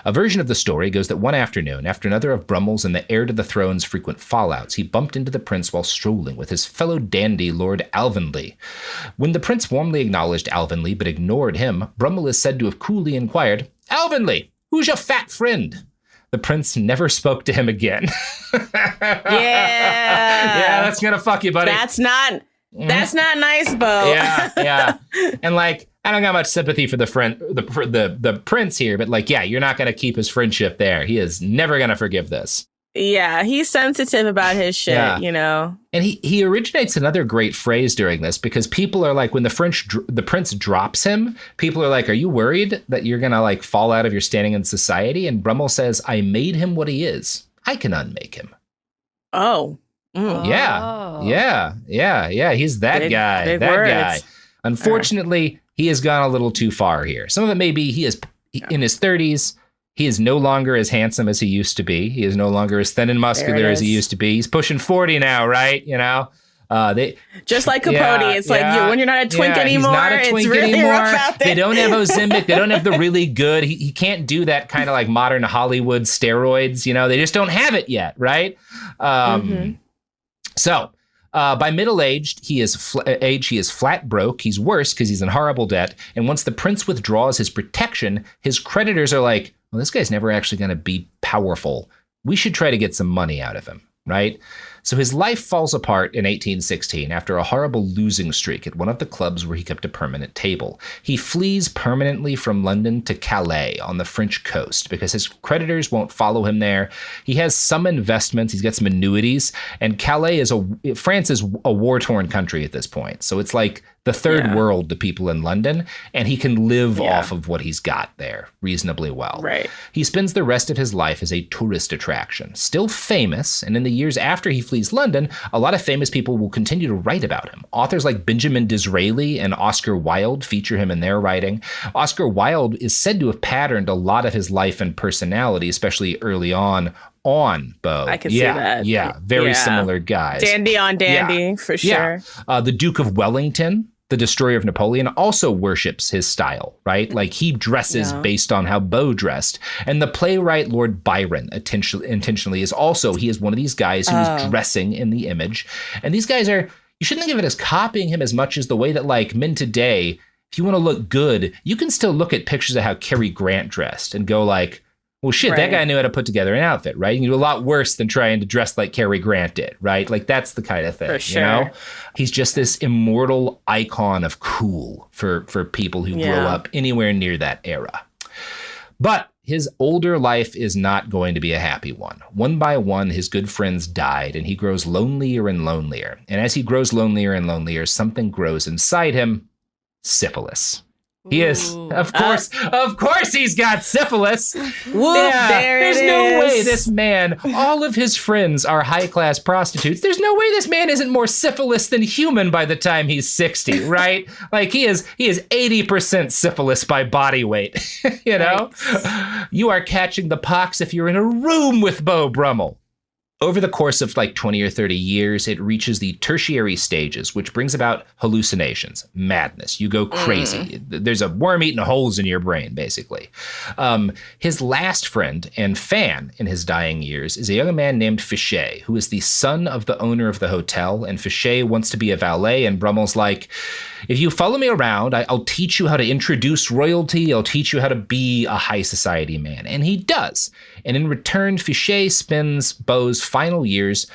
A version of the story goes that one afternoon, after another of Brummell's and the heir to the throne's frequent fallouts, he bumped into the prince while strolling with his fellow dandy, Lord Alvanley. When the prince warmly acknowledged Alvanley but ignored him, Brummell is said to have coolly inquired, "Alvanley, who's your fat friend?" The prince never spoke to him again. Yeah, that's gonna fuck you, buddy. That's not nice, Beau. Yeah. And like, I don't got much sympathy for the prince here, but you're not gonna keep his friendship there. He is never gonna forgive this. Yeah, he's sensitive about his shit, you know. And he originates another great phrase during this, because people are like, when the prince drops him, people are like, are you worried that you're going to like fall out of your standing in society? And Brummell says, I made him what he is. I can unmake him. Oh. Yeah. He's that guy. Guy. Unfortunately, he has gone a little too far here. Some of it may be he is in his 30s. He is no longer as handsome as he used to be. He is no longer as thin and muscular as he used to be. He's pushing 40 now, right? You know, just like Capote. It's like when you're not a twink anymore. He's not a twink anymore. Rough out there. They don't have Ozempic. They don't have the really good. He can't do that kind of like modern Hollywood steroids. You know, they just don't have it yet, right? So. By middle-aged, he is flat broke. He's worse because he's in horrible debt. And once the prince withdraws his protection, his creditors are like, well, this guy's never actually going to be powerful. We should try to get some money out of him, right? So his life falls apart in 1816 after a horrible losing streak at one of the clubs where he kept a permanent table. He flees permanently from London to Calais on the French coast because his creditors won't follow him there. He has some investments. He's got some annuities. And France is a war-torn country at this point. So it's like the third world to people in London, and he can live off of what he's got there reasonably well. Right. He spends the rest of his life as a tourist attraction, still famous, and in the years after he flees London, a lot of famous people will continue to write about him. Authors like Benjamin Disraeli and Oscar Wilde feature him in their writing. Oscar Wilde is said to have patterned a lot of his life and personality, especially early on Beau. I can see that. Yeah, very similar guys. Dandy on dandy, for sure. Yeah. The Duke of Wellington, the destroyer of Napoleon, also worships his style, right? Like he dresses based on how Beau dressed. And the playwright Lord Byron intentionally is also, he is one of these guys who's dressing in the image. And these guys are, you shouldn't think of it as copying him as much as the way that like men today, if you want to look good, you can still look at pictures of how Cary Grant dressed and go like, well, shit, that guy knew how to put together an outfit, right? You can do a lot worse than trying to dress like Cary Grant did, right? Like that's the kind of thing, for sure. You know? He's just this immortal icon of cool for people who grow up anywhere near that era. But his older life is not going to be a happy one. One by one, his good friends died, and he grows lonelier and lonelier. And as he grows lonelier and lonelier, something grows inside him: syphilis. He is, of course he's got syphilis. There's no way this man, all of his friends are high-class prostitutes. There's no way this man isn't more syphilis than human by the time he's 60, right? Like he is 80% syphilis by body weight, you know? Right. You are catching the pox if you're in a room with Beau Brummell. Over the course of like 20 or 30 years, it reaches the tertiary stages, which brings about hallucinations, madness. You go crazy. There's a worm eating holes in your brain, basically. His last friend and fan in his dying years is a young man named Fichet, who is the son of the owner of the hotel. And Fichet wants to be a valet. And Brummell's like, if you follow me around, I'll teach you how to introduce royalty. I'll teach you how to be a high society man. And he does. And in return, Fichet spends Beau's final years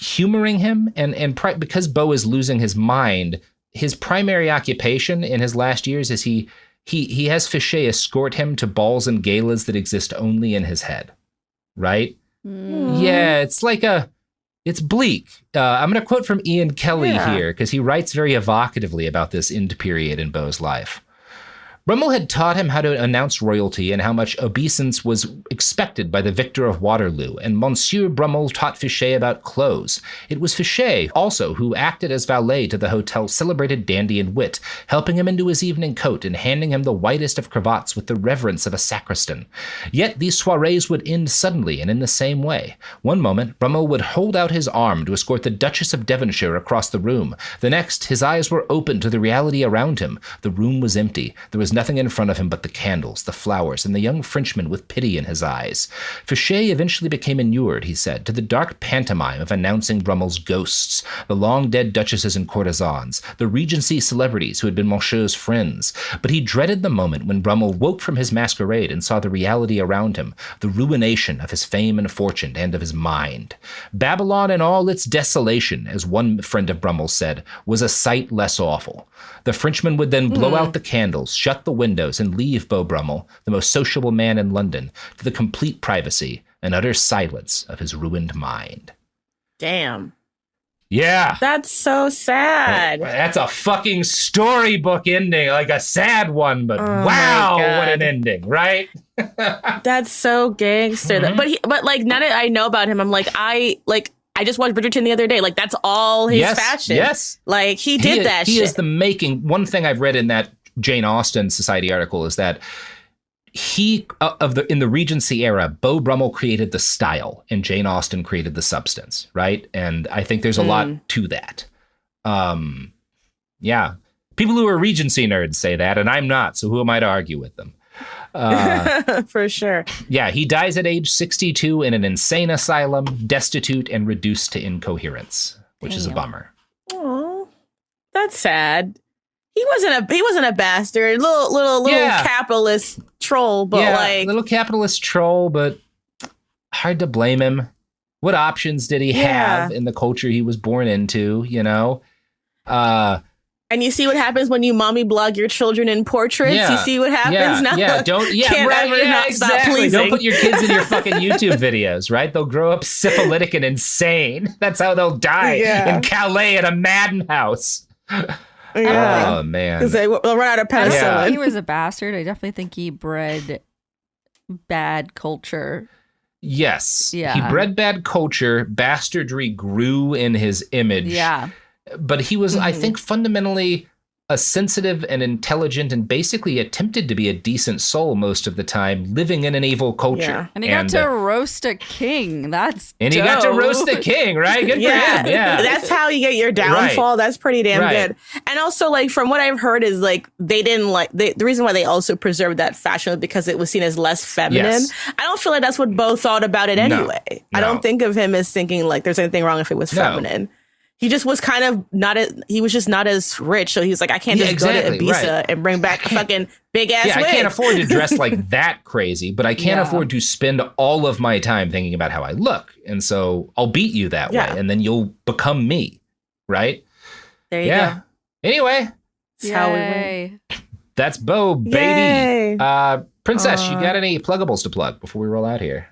humoring him. And because Beau is losing his mind, his primary occupation in his last years is he has Fichet escort him to balls and galas that exist only in his head. Right? Yeah, it's like it's bleak. I'm going to quote from Ian Kelly here, because he writes very evocatively about this end period in Beau's life. Brummell had taught him how to announce royalty and how much obeisance was expected by the victor of Waterloo, and Monsieur Brummell taught Fichet about clothes. It was Fichet also who acted as valet to the hotel's celebrated dandy and wit, helping him into his evening coat and handing him the whitest of cravats with the reverence of a sacristan. Yet these soirees would end suddenly and in the same way. One moment, Brummell would hold out his arm to escort the Duchess of Devonshire across the room. The next, his eyes were open to the reality around him. The room was empty. There was nothing in front of him but the candles, the flowers, and the young Frenchman with pity in his eyes. Fichet eventually became inured, he said, to the dark pantomime of announcing Brummell's ghosts, the long-dead duchesses and courtesans, the Regency celebrities who had been Monsieur's friends. But he dreaded the moment when Brummell woke from his masquerade and saw the reality around him, the ruination of his fame and fortune and of his mind. Babylon in all its desolation, as one friend of Brummell said, was a sight less awful. The Frenchman would then blow out the candles, shut the windows, and leave Beau Brummell, the most sociable man in London, to the complete privacy and utter silence of his ruined mind. Damn. Yeah. That's so sad. That's a fucking storybook ending, like a sad one, but wow, what an ending, right? That's so gangster. But like, now that I know about him, I'm like, I just watched Bridgerton the other day. Like, that's all his fashion. Yes. Like, he did that shit. He is the making. One thing I've read in that Jane Austen Society article is that in the Regency era, Beau Brummell created the style and Jane Austen created the substance, right? And I think there's a lot to that. Yeah. People who are Regency nerds say that, and I'm not, so who am I to argue with them? For sure. Yeah, he dies at age 62 in an insane asylum, destitute and reduced to incoherence, which is a bummer. Oh, that's sad. He wasn't a bastard, little capitalist troll, but like little capitalist troll, but hard to blame him. What options did he have in the culture he was born into? You know. And you see what happens when you mommy blog your children in portraits. You see what happens now. Exactly. Don't put your kids in your fucking YouTube videos, right? They'll grow up syphilitic and insane. That's how they'll die in Calais at a Madden house. Oh man, because they'll run out of penicillin. Yeah. He was a bastard. I definitely think he bred bad culture Yes. Yeah. He bred bad culture. Bastardry grew in his image. Yeah. But he was, I think, fundamentally a sensitive and intelligent and basically attempted to be a decent soul most of the time, living in an evil culture. Yeah. And he got to roast a king. That's And dope. he got to roast the king, right? Good for him. Yeah. That's how you get your downfall. That's pretty damn good. And also, like, from what I've heard is, like, they didn't like, the reason why they also preserved that fashion was because it was seen as less feminine. Yes. I don't feel like that's what Beau thought about it anyway. No. I don't think of him as thinking, like, there's anything wrong if it was feminine. He just was kind of he was just not as rich. So he was like, I can't just go to Ibiza and bring back a fucking big ass wig. I can't afford to dress like that crazy, but I can't afford to spend all of my time thinking about how I look. And so I'll beat you that way. And then you'll become me. Right? There you go. Anyway. That's how we win. That's Beau, baby. Princess, you got any pluggables to plug before we roll out here?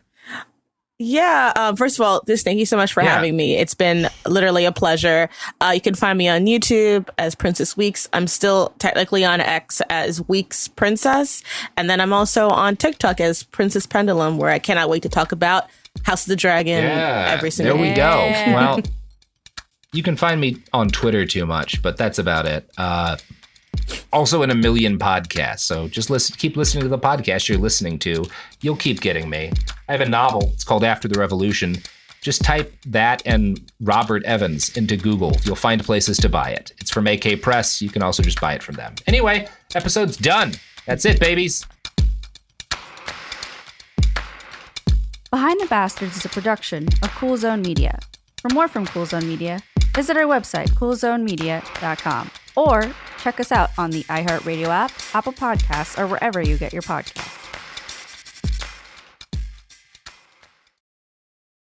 Yeah. First of all, just thank you so much for having me. It's been literally a pleasure. You can find me on YouTube as Princess Weeks. I'm still technically on X as Weeks Princess. And then I'm also on TikTok as Princess Pendulum, where I cannot wait to talk about House of the Dragon every single day. There we go. Well, you can find me on Twitter too much, but that's about it. Also in a million podcasts. So just keep listening to the podcast you're listening to. You'll keep getting me. I have a novel. It's called After the Revolution. Just type that and Robert Evans into Google. You'll find places to buy it. It's from AK Press. You can also just buy it from them. Anyway, episode's done. That's it, babies. Behind the Bastards is a production of Cool Zone Media. For more from Cool Zone Media, visit our website, coolzonemedia.com, or check us out on the iHeartRadio app, Apple Podcasts, or wherever you get your podcasts.